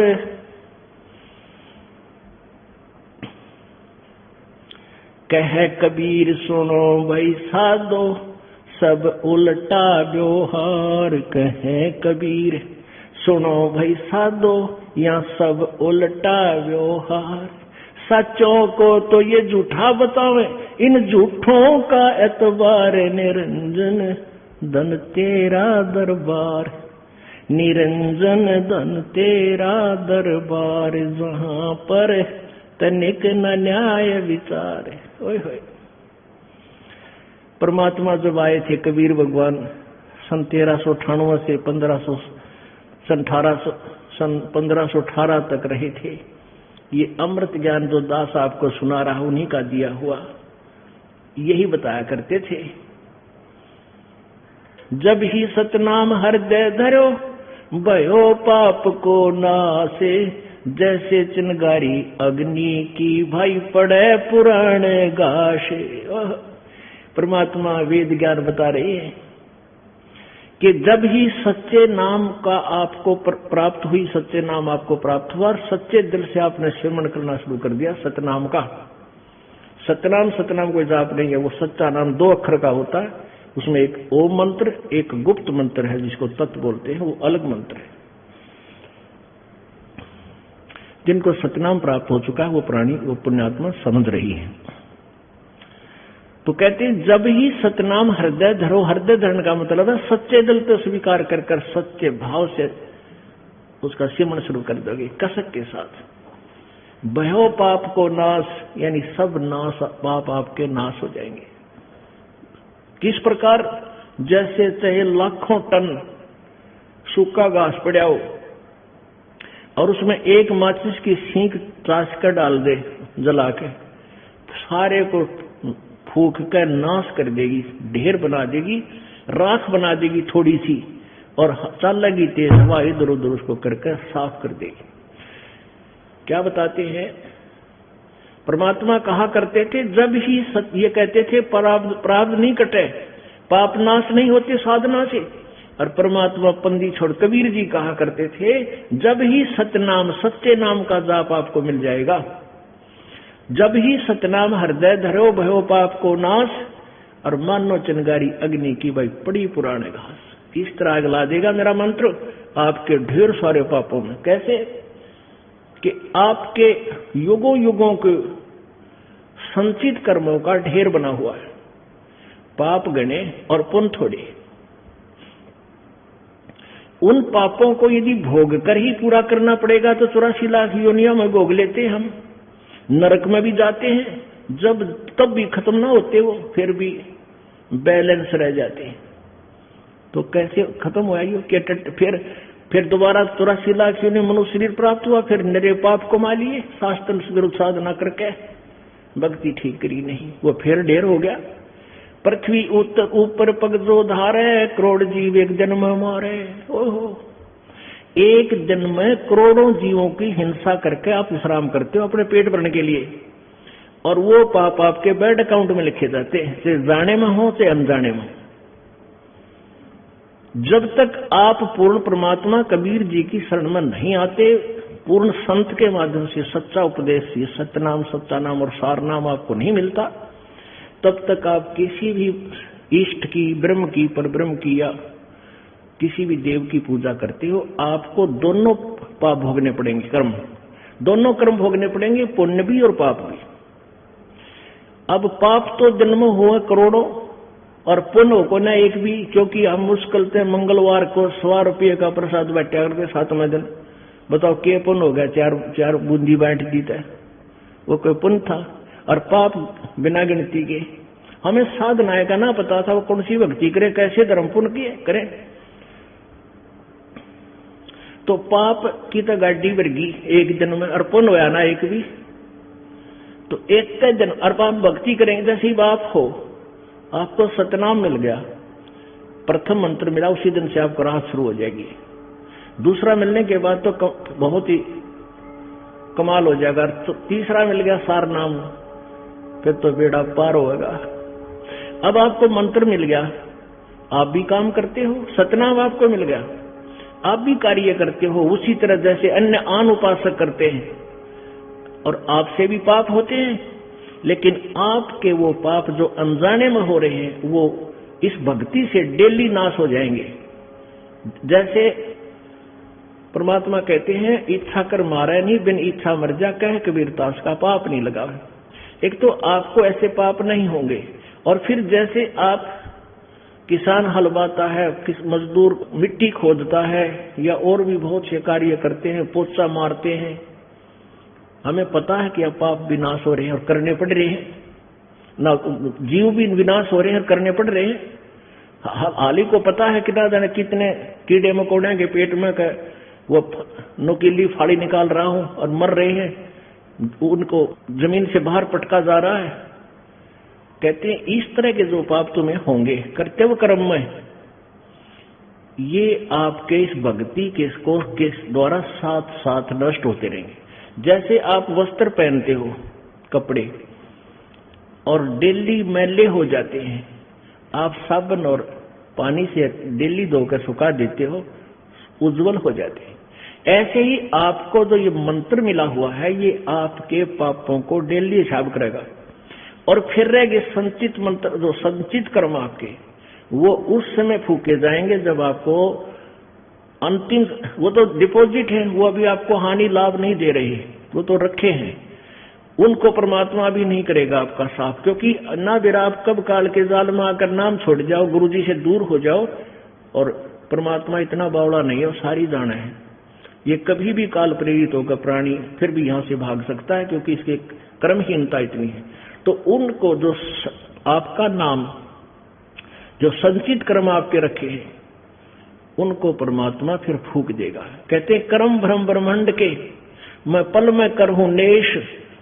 कह कबीर सुनो भाई साधो, सब उल्टा व्यवहार। कहे कबीर सुनो भाई साधो, यहाँ सब उल्टा व्यवहार। सच्चों को तो ये झूठा बतावे, इन झूठों का एतबार। निरंजन धन तेरा दरबार, निरंजन धन तेरा दरबार जहां पर तनिक न न्याय विचार। ओए होए। परमात्मा जब आए थे कबीर भगवान सन 1398 से 1518 तक रहे थे। ये अमृत ज्ञान जो दास आपको सुना रहा उन्हीं का दिया हुआ, यही बताया करते थे। जब ही सतनाम हृदय धरो, भयो पाप को नासे। जैसे चिनगारी अग्नि की, भाई पड़े पुराने घासे। परमात्मा वेद ज्ञान बता रही है कि जब ही सच्चे नाम का आपको प्राप्त हुई, सच्चे नाम आपको प्राप्त हुआ और सच्चे दिल से आपने स्मरण करना शुरू कर दिया सतनाम का। सतनाम कोई जाप नहीं है, वो सच्चा नाम 2 अक्षर का होता है। उसमें एक ओम मंत्र, एक गुप्त मंत्र है जिसको तत्व बोलते हैं, वो अलग मंत्र है। जिनको सतनाम प्राप्त हो चुका है वो प्राणी, वो पुण्यात्मा समझ रही है। तो कहते हैं जब ही सतनाम हृदय धरो, हृदय धरण का मतलब है सच्चे दिल पे स्वीकार कर कर सच्चे भाव से उसका सिमरण शुरू कर दोगे कसक के साथ। भयो पाप को नाश, यानी सब नाश, पाप आपके नाश हो जाएंगे। किस प्रकार? जैसे चाहे लाखों टन सूखा घास पड़ा हो और उसमें एक माचिस की सींक त्रास कर डाल दे जला के, सारे को फूक कर नाश कर देगी, ढेर बना देगी, राख बना देगी थोड़ी सी, और चलेगी तेज हवा इधर उधर उसको करके साफ कर देगी। क्या बताते हैं? परमात्मा कहा करते थे जब ही ये कहते थे प्रारब्ध नहीं कटे, पाप नाश नहीं होते साधना से। और परमात्मा पंदी छोड़ कबीर जी कहा करते थे जब ही सतनाम, सच्चे नाम का जाप आपको मिल जाएगा, जब ही सतनाम हृदय धरो भयो पाप को नाश, और मानो चिनगारी अग्नि की, भाई पड़ी पुराने घास। इस तरह आग ला देगा मेरा मंत्र आपके ढेर सारे पापों में। कैसे? कि आपके युगों युगों के संचित कर्मों का ढेर बना हुआ है, पाप गणे और पुण्य थोड़े। उन पापों को यदि भोग कर ही पूरा करना पड़ेगा तो 84 लाख योनियों में भोग लेते हैं, हम नरक में भी जाते हैं, जब तब भी खत्म ना होते वो, फिर भी बैलेंस रह जाते हैं। तो कैसे खत्म हुआ ये? फिर दोबारा 84 लाख योनि मनुष्य शरीर प्राप्त हुआ, फिर निरे पाप कमा लिए शास्त्र विरुद्ध साधना करके, भक्ति ठीक करी नहीं, वो फिर ढेर हो गया। पृथ्वी ऊपर पग जो धारे, करोड़ जीव एक जन्म मारे। ओहो, एक दिन में करोड़ों जीवों की हिंसा करके आप विश्राम करते हो अपने पेट भरने के लिए, और वो पाप आपके बैड अकाउंट में लिखे जाते हैं, चाहे जाने में हो चाहे अनजाने में। जब तक आप पूर्ण परमात्मा कबीर जी की शरण में नहीं आते, पूर्ण संत के माध्यम से सच्चा उपदेश, ये सत्यनाम, सच्चा नाम और सार नाम आपको नहीं मिलता, तब तक आप किसी भी इष्ट की, ब्रह्म की, परब्रह्म की या किसी भी देव की पूजा करते हो, आपको दोनों पाप भोगने पड़ेंगे, कर्म, दोनों कर्म भोगने पड़ेंगे, पुण्य भी और पाप भी। अब पाप तो जन्म हुआ करोड़ों और पुण्य को ना एक भी, क्योंकि हम मुश्किल से मंगलवार को 100 रुपये का प्रसाद बैठा करके 7वें दिन, बताओ क्या पुण्य हो गया, चार बूंदी बैठ दी था, वो कोई पुण्य था। और पाप बिना गिनती के, हमें साधना का ना पता था वो कौन सी भक्ति करे, कैसे धर्म पुण्य किए करें, तो पाप की तो गाड़ी वर्गी एक दिन में, और पुण्य होया ना एक भी, तो एक का दिन। और आप भक्ति करेंगे, जैसे बाप हो, आपको सतनाम मिल गया, प्रथम मंत्र मिला, उसी दिन से आपको राहत शुरू हो जाएगी। दूसरा मिलने के बाद तो बहुत ही कमाल हो जाएगा। तो तीसरा मिल गया सार नाम, फिर तो बेड़ा पार होगा। अब आपको मंत्र मिल गया, आप भी काम करते हो, सतनाम आपको मिल गया, आप भी कार्य करते हो उसी तरह जैसे अन्य आन उपासक करते हैं, और आपसे भी पाप होते हैं, लेकिन आपके वो पाप जो अनजाने में हो रहे हैं वो इस भक्ति से डेली नाश हो जाएंगे। जैसे परमात्मा कहते हैं, इच्छा कर मारे नहीं, बिन इच्छा मर जा, कह कबीरदास का पाप नहीं लगा। एक तो आपको ऐसे पाप नहीं होंगे, और फिर जैसे आप किसान हल बाता है, मजदूर मिट्टी खोदता है, या और भी बहुत से कार्य करते हैं, पोछा मारते हैं, हमें पता है कि अब पाप विनाश हो रहे हैं और करने पड़ रहे हैं ना, जीव भी विनाश हो रहे हैं और करने पड़ रहे हैं। हाली को पता है कितने कीड़े मकोड़े के पेट में वो नुकीली फाड़ी निकाल रहा हूं और मर रहे हैं, उनको जमीन से बाहर पटका जा रहा है। कहते हैं इस तरह के जो पाप तुम्हें होंगे कर्तव्य कर्म में, ये आपके इस भक्ति के द्वारा साथ साथ नष्ट होते रहेंगे। जैसे आप वस्त्र पहनते हो, कपड़े, और डेली मैले हो जाते हैं, आप साबुन और पानी से डेली धोकर सुखा देते हो, उज्जवल हो जाते हैं। ऐसे ही आपको जो ये मंत्र मिला हुआ है, ये आपके पापों को डेली हिसाब करेगा, और फिर रहेंगे संचित मंत्र, जो संचित कर्म आपके, वो उस समय फूके जाएंगे जब आपको अंतिम, वो तो डिपॉजिट है, वो अभी आपको हानि लाभ नहीं दे रही, वो तो रखे हैं, उनको परमात्मा भी नहीं करेगा आपका साफ, क्योंकि ना बेरा आप कब काल के जाल में आकर नाम छोड़ जाओ, गुरुजी से दूर हो जाओ, और परमात्मा इतना बावड़ा नहीं है, वो सारी जाना है। ये कभी भी काल प्रेरित होकर प्राणी फिर भी यहां से भाग सकता है, क्योंकि इसके कर्महीनता इतनी है। तो उनको जो आपका नाम, जो संचित कर्म आपके रखे हैं, उनको परमात्मा फिर फूक देगा। कहते हैं कर्म भ्रम ब्रह्मांड के, मैं पल में करहूं नेश,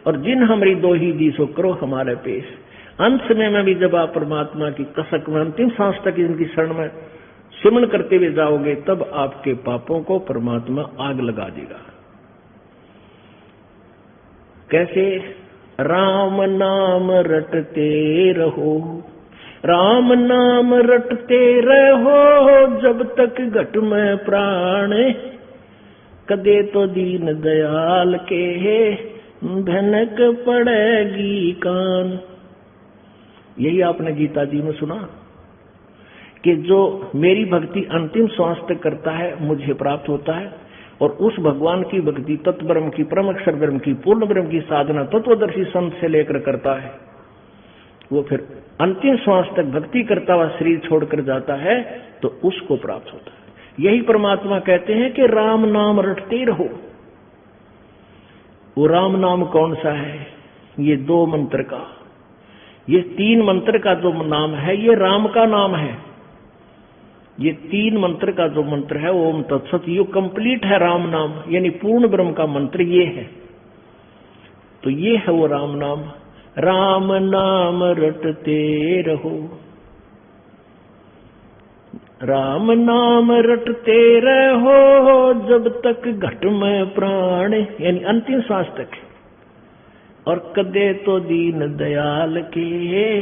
और जिन हमारी दो ही दी सो करो हमारे पेश। अंत में मैं भी जब आप परमात्मा की कसक में अंतिम सांस तक इनकी शरण में सिमरण करते हुए जाओगे, तब आपके पापों को परमात्मा आग लगा देगा। कैसे? राम नाम रटते रहो, राम नाम रटते रहो, जब तक घट में प्राण, कदे तो दीन दयाल के भनक पड़ेगी कान। यही आपने गीता जी में सुना कि जो मेरी भक्ति अंतिम श्वास तक करता है मुझे प्राप्त होता है, और उस भगवान की भक्ति तत्ब्रह्म की, परम अक्षर ब्रह्म की, पूर्ण ब्रह्म की साधना तत्वदर्शी संत से लेकर करता है, वो फिर अंतिम श्वास तक भक्ति करता हुआ शरीर छोड़कर जाता है, तो उसको प्राप्त होता है। यही परमात्मा कहते हैं कि राम नाम रटते रहो। वो राम नाम कौन सा है? ये 2 मंत्र का, ये 3 मंत्र का जो नाम है, ये राम का नाम है। ये 3 मंत्र का जो मंत्र है, ओम तत्सत, ये कंप्लीट है राम नाम, यानी पूर्ण ब्रह्म का मंत्र ये है। तो ये है वो राम नाम। राम नाम रटते रहो, राम नाम रटते रहो जब तक घट में प्राण, यानी अंतिम श्वास तक। और कदे तो दीन दयाल के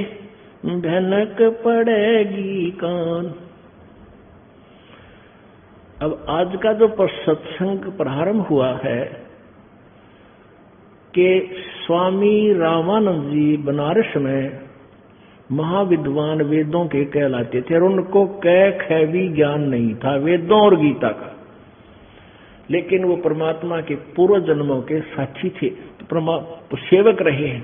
भनक पड़ेगी कान। अब आज का जो सत्संग प्रारंभ हुआ है कि स्वामी रामानंद जी बनारस में महाविद्वान वेदों के कहलाते थे और उनको कै भी ज्ञान नहीं था वेदों और गीता का, लेकिन वो परमात्मा के पूर्व जन्मों के साक्षी थे, तो सेवक रहे हैं।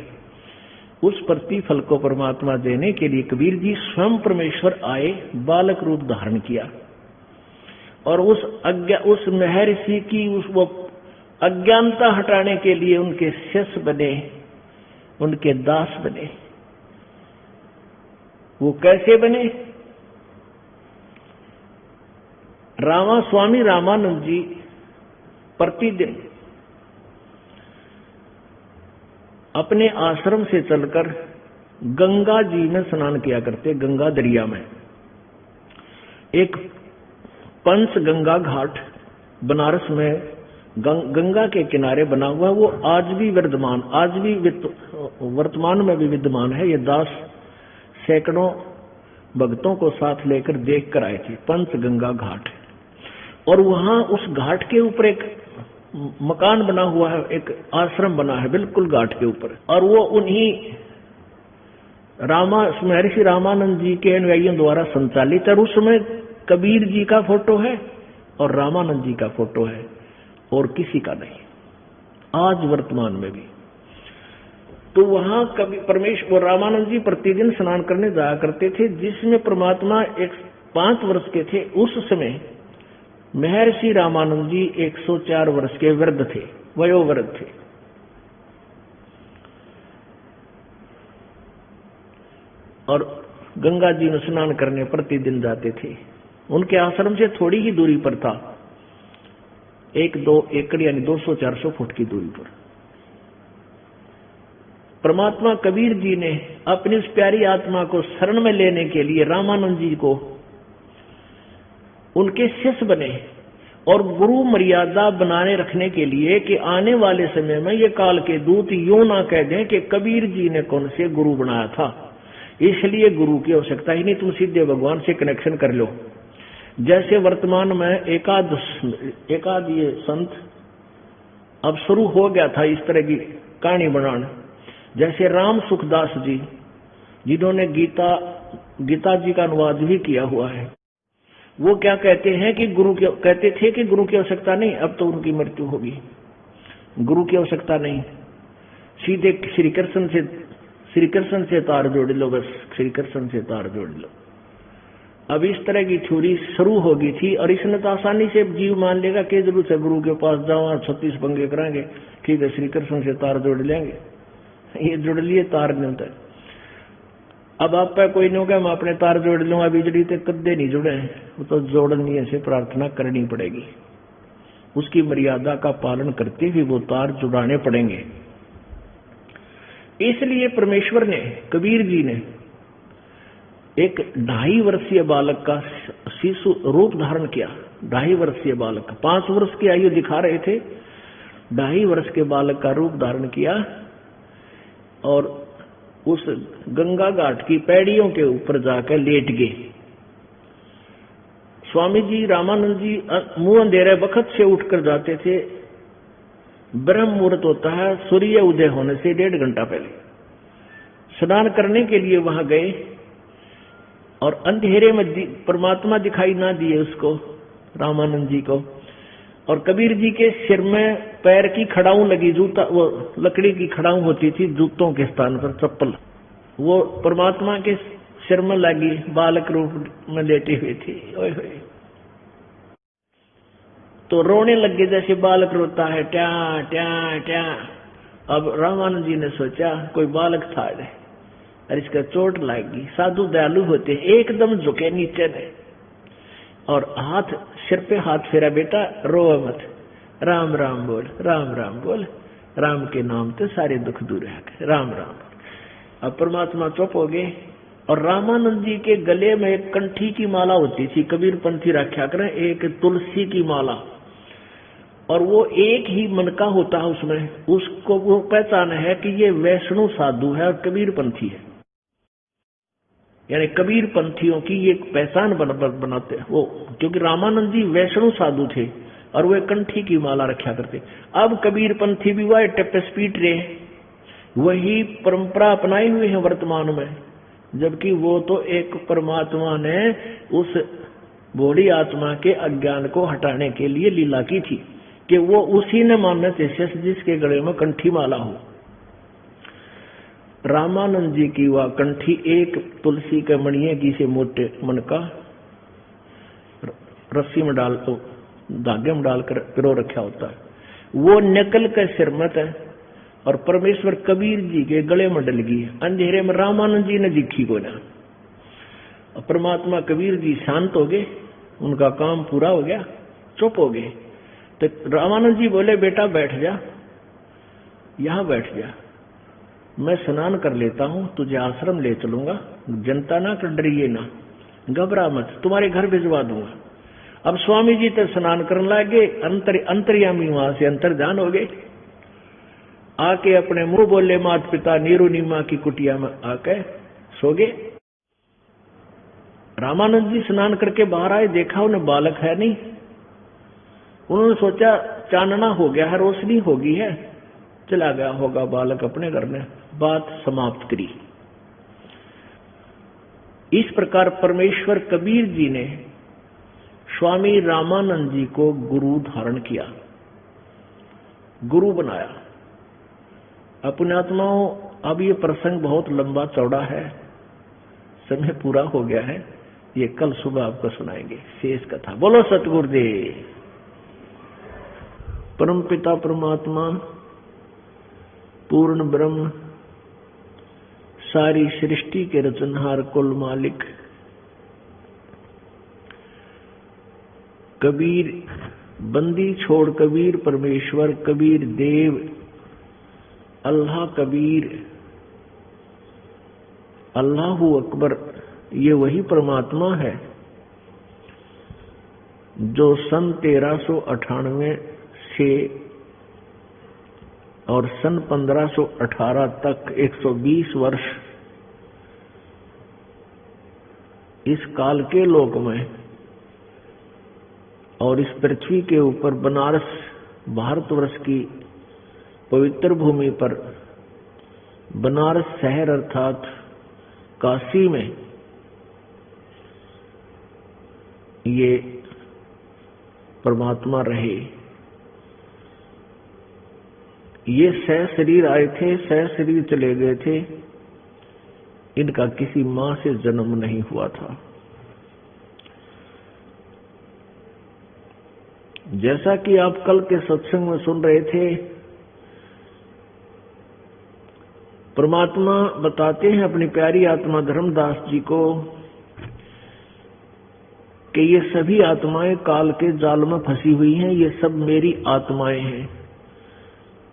उस प्रतिफल को परमात्मा देने के लिए कबीर जी स्वयं परमेश्वर आए, बालक रूप धारण किया और उस महर्षि की वो अज्ञानता हटाने के लिए उनके शिष्य बने, उनके दास बने। वो कैसे बने? स्वामी रामानंद जी प्रतिदिन अपने आश्रम से चलकर गंगा जी में स्नान किया करते, गंगा दरिया में। एक पंच गंगा घाट बनारस में गंगा के किनारे बना हुआ, वो आज भी विद्यमान, आज भी वर्तमान में भी विद्यमान है। ये दास सैकड़ों भक्तों को साथ लेकर देख कर आए थे, पंच गंगा घाट। और वहां उस घाट के ऊपर एक मकान बना हुआ है, एक आश्रम बना है बिल्कुल घाट के ऊपर, और वो उन्हीं महर्षि रामानंद जी के अनुयायियों द्वारा संचालित है। उसमें कबीर जी का फोटो है और रामानंद जी का फोटो है और किसी का नहीं, आज वर्तमान में भी। तो वहां कभी परमेश्वर रामानंद जी प्रतिदिन स्नान करने जाया करते थे, जिसमें परमात्मा 5 वर्ष के थे। उस समय महर्षि रामानंद जी 104 वर्ष के वृद्ध थे, वयोवृद्ध थे। और गंगा जी में स्नान करने प्रतिदिन जाते थे। उनके आश्रम से थोड़ी ही दूरी पर था, 1-2 एकड़ यानी 200-400 फुट की दूरी पर। परमात्मा कबीर जी ने अपनी उस प्यारी आत्मा को शरण में लेने के लिए रामानंद जी को उनके शिष्य बने और गुरु मर्यादा बनाने रखने के लिए कि आने वाले समय में ये काल के दूत यूं ना कह दें कि कबीर जी ने कौन से गुरु बनाया था, इसलिए गुरु की आवश्यकता ही नहीं, तुम सीधे भगवान से कनेक्शन कर लो। जैसे वर्तमान में एकाद ये संत अब शुरू हो गया था इस तरह की कहानी बनाना, जैसे राम सुखदास जी जिन्होंने गीता जी का अनुवाद भी किया हुआ है। वो क्या कहते हैं कि कहते थे कि गुरु की आवश्यकता नहीं, अब तो उनकी मृत्यु होगी, गुरु की आवश्यकता नहीं, सीधे श्री कृष्ण से तार जोड़ लो, बस श्री कृष्ण से तार जोड़ लो। अब इस तरह की थ्योरी शुरू हो गई थी और इसने तो आसानी से जीव मान लेगा कि जरूरत है गुरु के पास जाओ, 36 पंगे कराएंगे, ठीक है श्री कृष्ण से तार जोड़ लेंगे, ये जुड़ लिए तार नहीं होता। अब आप पे कोई नहीं होगा मैं अपने तार जोड़ लूंगा, बिजली तो कद्दे नहीं जुड़े हैं, वो तो जोड़ने से प्रार्थना करनी पड़ेगी, उसकी मर्यादा का पालन करते हुए वो तार जुड़ाने पड़ेंगे। इसलिए परमेश्वर ने, कबीर जी ने एक 2.5 वर्षीय बालक का शिशु रूप धारण किया। 2.5 वर्षीय बालक का, 5 वर्ष की आयु दिखा रहे थे, 2.5 वर्ष के बालक का रूप धारण किया और उस गंगा घाट की पैड़ियों के ऊपर जाकर लेट गए। स्वामी जी रामानंद जी मुंह अंधेरे वक्त से उठकर जाते थे, ब्रह्म मुहूर्त होता है सूर्य उदय होने से 1.5 घंटा पहले, स्नान करने के लिए वहां गए और अंधेरे में परमात्मा दिखाई ना दिए उसको, रामानंद जी को। और कबीर जी के सिर में पैर की खड़ाऊ लगी, जूता, वो लकड़ी की खड़ाऊ होती थी जूतों के स्थान पर, चप्पल, वो परमात्मा के सिर में लगी, बालक रूप में लेटे हुए थे। ओए होए, तो रोने लगे जैसे बालक रोता है, ट्या ट्या ट्या। अब रामानंद जी ने सोचा कोई बालक था और इसका चोट लाएगी। साधु दयालु होते, एकदम झुके नीचे ने और हाथ सिर पे हाथ फेरा, बेटा रो मत, राम राम बोल, राम राम बोल, राम के नाम तो सारे दुख दूर है, राम राम। अब परमात्मा चुप हो गए। और रामानंद जी के गले में एक कंठी की माला होती थी, कबीर पंथी रखा करें, एक तुलसी की माला, और वो एक ही मन का होता है उसमें। उसको वो पहचान है कि ये वैष्णव साधु है और कबीर पंथी है, यानी कबीर पंथियों की ये पहचान बनाते हैं वो, क्योंकि रामानंद जी वैष्णव साधु थे और वे कंठी की माला रखा करते। अब कबीर पंथी भी वह टेपस्पीट रहे, वही परंपरा अपनाए हुए हैं वर्तमान में, जबकि वो तो एक परमात्मा ने उस भोली आत्मा के अज्ञान को हटाने के लिए लीला की थी कि वो उसी ने मान्य थे शेष जिसके गले में कंठी माला हो। रामानंद जी की वह कंठी एक तुलसी के मणिये की से मोटे मन का रस्सी में डाल तो धागे में डालकर पिरो रखा होता है, वो निकल के सिरमत है और परमेश्वर कबीर जी के गले में डल गई। अंधेरे में रामानंद जी ने दिखी को ना, परमात्मा कबीर जी शांत हो गए, उनका काम पूरा हो गया, चुप हो गए। तो रामानंद जी बोले बेटा बैठ जा, यहां बैठ जा, मैं स्नान कर लेता हूं, तुझे आश्रम ले चलूंगा, जनता ना कर डरिए ना, घबरा मत, तुम्हारे घर भिजवा दूंगा। अब स्वामी जी तो स्नान करने लगे, अंतर्यामी वहां से अंतर्ध्यान हो गए, आके अपने मुंह बोले माता पिता नीरू नीमा की कुटिया में आके सो गए। रामानंद जी स्नान करके बाहर आए, देखा उन्हें बालक है नहीं। उन्होंने सोचा चानना हो गया है, रोशनी हो गई है, चला गया होगा बालक अपने घर में, बात समाप्त करी। इस प्रकार परमेश्वर कबीर जी ने स्वामी रामानंद जी को गुरु धारण किया, गुरु बनाया। अपने आत्माओं, अब ये प्रसंग बहुत लंबा चौड़ा है, समय पूरा हो गया है, ये कल सुबह आपको सुनाएंगे शेष कथा। बोलो सतगुरुदेव। परम पिता परमात्मा पूर्ण ब्रह्म सारी सृष्टि के रचनहार कुल मालिक कबीर बंदी छोड़ कबीर परमेश्वर कबीर देव अल्लाह कबीर अल्लाहु अकबर, ये वही परमात्मा है जो सन 1398 से और सन 1518 तक 120 वर्ष इस काल के लोक में और इस पृथ्वी के ऊपर बनारस भारतवर्ष की पवित्र भूमि पर बनारस शहर अर्थात काशी में ये परमात्मा रहे। ये सह शरीर आए थे, सह शरीर चले गए थे, इनका किसी मां से जन्म नहीं हुआ था। जैसा कि आप कल के सत्संग में सुन रहे थे, परमात्मा बताते हैं अपनी प्यारी आत्मा धर्मदास जी को कि ये सभी आत्माएं काल के जाल में फंसी हुई हैं, ये सब मेरी आत्माएं हैं।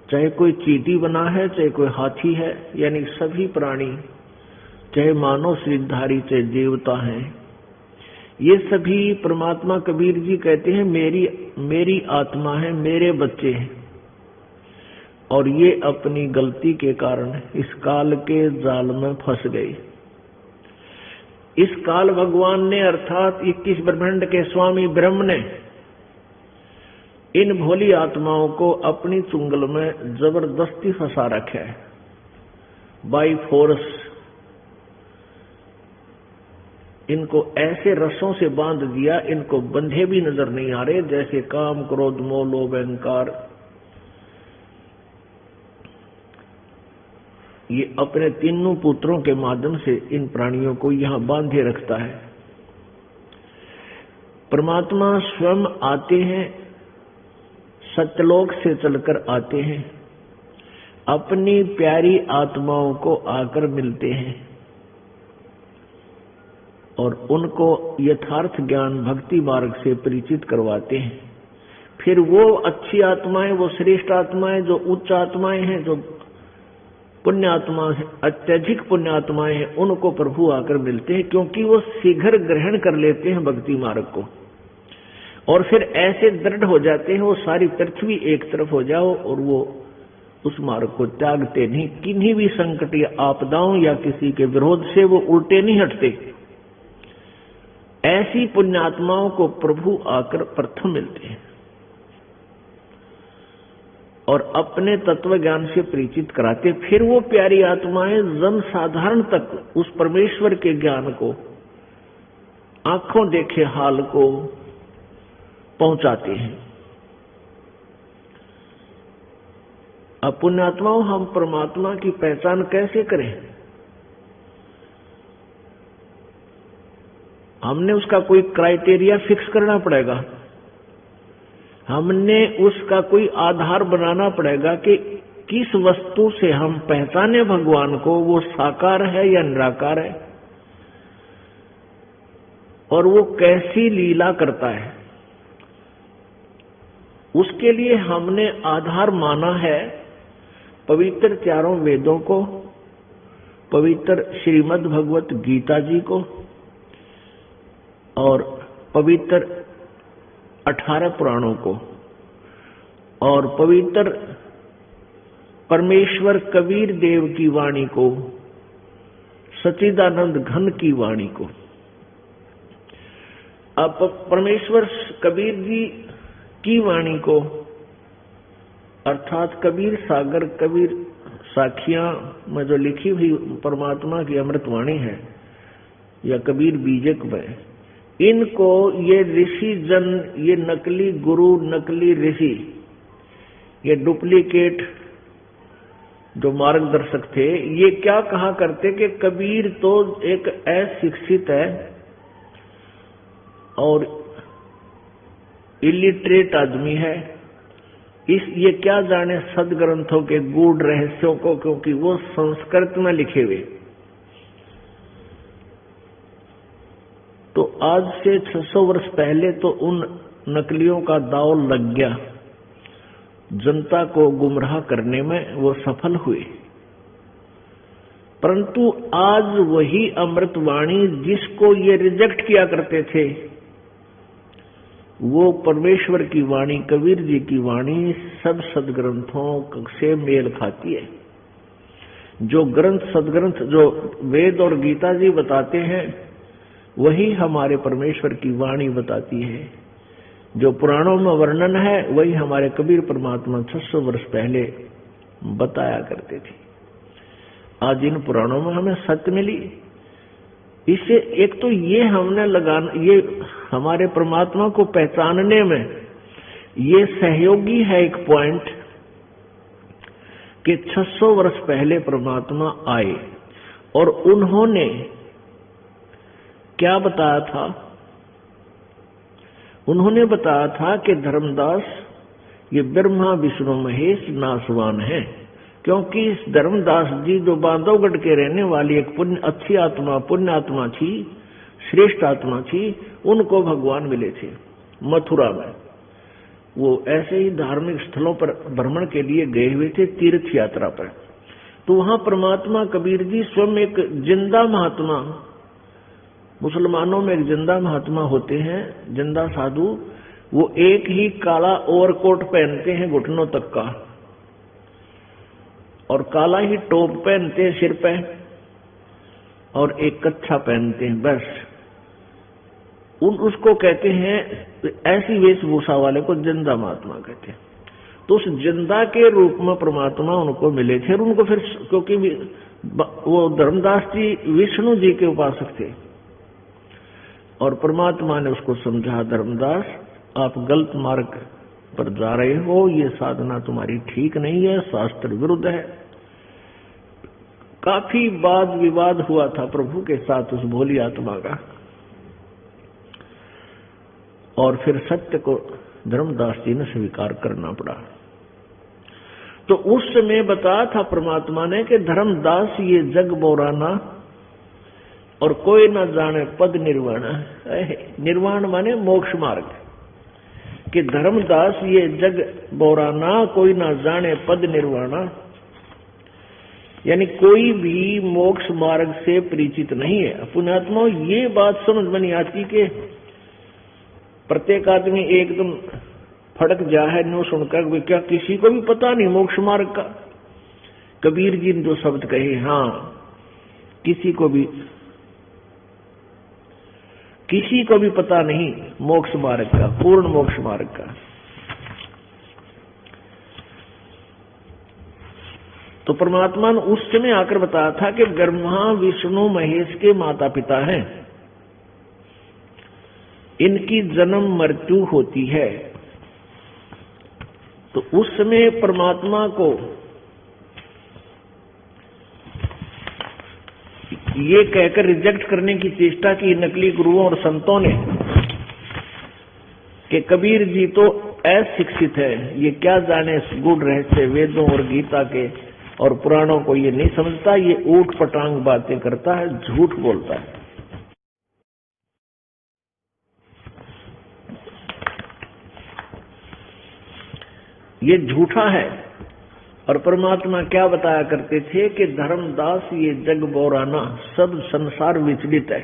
चाहे कोई चींटी बना है, चाहे कोई हाथी है, यानी सभी प्राणी, चाहे मानव शरीरधारी, चाहे देवता हैं, ये सभी परमात्मा कबीर जी कहते हैं मेरी आत्मा है, मेरे बच्चे हैं। और ये अपनी गलती के कारण इस काल के जाल में फंस गए। इस काल भगवान ने अर्थात 21 ब्रह्मांड के स्वामी ब्रह्म ने इन भोली आत्माओं को अपनी चुंगल में जबरदस्ती फंसा रखा है, बाई फोर्स। इनको ऐसे रस्सों से बांध दिया, इनको बंधे भी नजर नहीं आ रहे, जैसे काम क्रोध मोह लोभ अहंकार। ये अपने तीनों पुत्रों के माध्यम से इन प्राणियों को यहां बांधे रखता है। परमात्मा स्वयं आते हैं, सत्यलोक से चलकर आते हैं, अपनी प्यारी आत्माओं को आकर मिलते हैं और उनको यथार्थ ज्ञान भक्ति मार्ग से परिचित करवाते हैं। फिर वो अच्छी आत्माएं, वो श्रेष्ठ आत्माएं, जो उच्च आत्माएं हैं, जो पुण्यात्मा अत्यधिक पुण्यात्माएं हैं, उनको प्रभु आकर मिलते हैं, क्योंकि वो शीघ्र ग्रहण कर लेते हैं भक्ति मार्ग को और फिर ऐसे दृढ़ हो जाते हैं वो सारी पृथ्वी एक तरफ हो जाओ और वो उस मार्ग को त्यागते नहीं, किन्हीं भी संकट या आपदाओं या किसी के विरोध से वो उल्टे नहीं हटते। ऐसी पुण्यात्माओं को प्रभु आकर प्रथम मिलते हैं और अपने तत्व ज्ञान से परिचित कराते, फिर वो प्यारी आत्माएं जन साधारण तक उस परमेश्वर के ज्ञान को, आंखों देखे हाल को पहुंचाते हैं। अब पुण्यात्माओं, हम परमात्मा की पहचान कैसे करें? हमने उसका कोई क्राइटेरिया फिक्स करना पड़ेगा, हमने उसका कोई आधार बनाना पड़ेगा कि किस वस्तु से हम पहचाने भगवान को, वो साकार है या निराकार है और वो कैसी लीला करता है। उसके लिए हमने आधार माना है पवित्र चारों वेदों को, पवित्र श्रीमद् भगवत गीता जी को और पवित्र 18 पुराणों को और पवित्र परमेश्वर कबीर देव की वाणी को, सच्चिदानंद घन की वाणी को। अब परमेश्वर कबीर जी की वाणी को अर्थात कबीर सागर, कबीर साखियां में जो लिखी हुई परमात्मा की अमृतवाणी है या कबीर बीजक में, इनको ये ऋषि जन, ये नकली गुरु, नकली ऋषि, ये डुप्लीकेट जो मार्गदर्शक थे, ये क्या कहा करते कि कबीर तो एक अशिक्षित है और इलिटरेट आदमी है, ये क्या जाने सदग्रंथों के गूढ़ रहस्यों को, क्योंकि वो संस्कृत में लिखे हुए। तो आज से 600 वर्ष पहले तो उन नकलियों का दांव लग गया, जनता को गुमराह करने में वो सफल हुए। परंतु आज वही अमृतवाणी जिसको ये रिजेक्ट किया करते थे, वो परमेश्वर की वाणी, कबीर जी की वाणी सब सदग्रंथों से मेल खाती है। जो ग्रंथ, सदग्रंथ, जो वेद और गीता जी बताते हैं, वही हमारे परमेश्वर की वाणी बताती है। जो पुराणों में वर्णन है, वही हमारे कबीर परमात्मा 600 वर्ष पहले बताया करते थे। आज इन पुराणों में हमें सत्य मिली। इससे एक तो ये हमने लगाना, ये हमारे परमात्मा को पहचानने में ये सहयोगी है एक पॉइंट कि 600 वर्ष पहले परमात्मा आए और उन्होंने क्या बताया था? उन्होंने बताया था कि धर्मदास ये ब्रह्मा विष्णु महेश नासवान है, क्योंकि इस धर्मदास जी जो बांधवगढ़ के रहने वाली एक अच्छी आत्मा, पुण्य आत्मा थी, श्रेष्ठ आत्मा थी, उनको भगवान मिले थे मथुरा में। वो ऐसे ही धार्मिक स्थलों पर भ्रमण के लिए गए हुए थे, तीर्थ यात्रा पर। तो वहां परमात्मा कबीर जी स्वयं एक जिंदा महात्मा, मुसलमानों में एक जिंदा महात्मा होते हैं, जिंदा साधु, वो एक ही काला ओवरकोट पहनते हैं घुटनों तक का और काला ही टोप पहनते हैं सिर पे और एक कच्छा पहनते हैं, बस। उसको कहते हैं, ऐसी वेशभूषा वाले को जिंदा महात्मा कहते हैं। तो उस जिंदा के रूप में परमात्मा उनको मिले थे और उनको फिर, क्योंकि वो धर्मदास जी विष्णु जी के उपासक थे और परमात्मा ने उसको समझा, धर्मदास आप गलत मार्ग पर जा रहे हो, ये साधना तुम्हारी ठीक नहीं है, शास्त्र विरुद्ध है। काफी वाद विवाद हुआ था प्रभु के साथ उस भोली आत्मा का, और फिर सत्य को धर्मदास जी ने स्वीकार करना पड़ा। तो उस समय बताया था परमात्मा ने कि धर्मदास ये जग बोराना और कोई ना जाने पद निर्वाण। निर्वाण माने मोक्ष मार्ग, कि धर्मदास ये जग बोराना कोई ना जाने पद निर्वाणा। यानी कोई भी मोक्ष मार्ग से परिचित नहीं है। पुण्यात्मा, ये बात समझ में नहीं आती कि प्रत्येक आदमी एकदम फड़क जा है नो सुनकर, क्या किसी को भी पता नहीं मोक्ष मार्ग का? कबीर जी ने जो शब्द कहे, हाँ, किसी को भी पता नहीं मोक्ष मार्ग का, पूर्ण मोक्ष मार्ग का। तो परमात्मा ने उस समय आकर बताया था कि ब्रह्मा विष्णु महेश के माता पिता हैं, इनकी जन्म मृत्यु होती है। तो उस समय परमात्मा को ये कहकर रिजेक्ट करने की चेष्टा की नकली गुरुओं और संतों ने कि कबीर जी तो अशिक्षित है, ये क्या जाने गूढ़ रहस्य वेदों और गीता के और पुराणों को ये नहीं समझता, ये ऊट पटांग बातें करता है, झूठ बोलता है। ये झूठा है। और परमात्मा क्या बताया करते थे कि धर्मदास ये जग बोराना, सब संसार विचलित है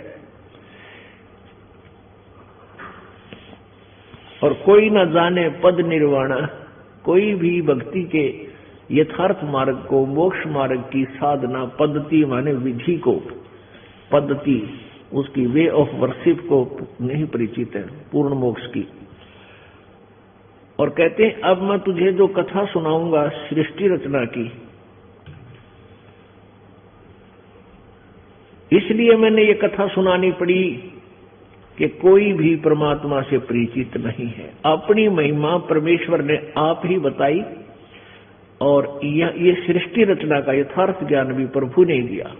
और कोई न जाने पद निर्वाणा। कोई भी भक्ति के यथार्थ मार्ग को, मोक्ष मार्ग की साधना पद्धति माने विधि को, पद्धति उसकी वे ऑफ वर्शिप को नहीं परिचित है, पूर्ण मोक्ष की। और कहते हैं अब मैं तुझे जो कथा सुनाऊंगा सृष्टि रचना की, इसलिए मैंने ये कथा सुनानी पड़ी कि कोई भी परमात्मा से परिचित नहीं है। अपनी महिमा परमेश्वर ने आप ही बताई और ये सृष्टि रचना का यथार्थ ज्ञान भी प्रभु ने दिया।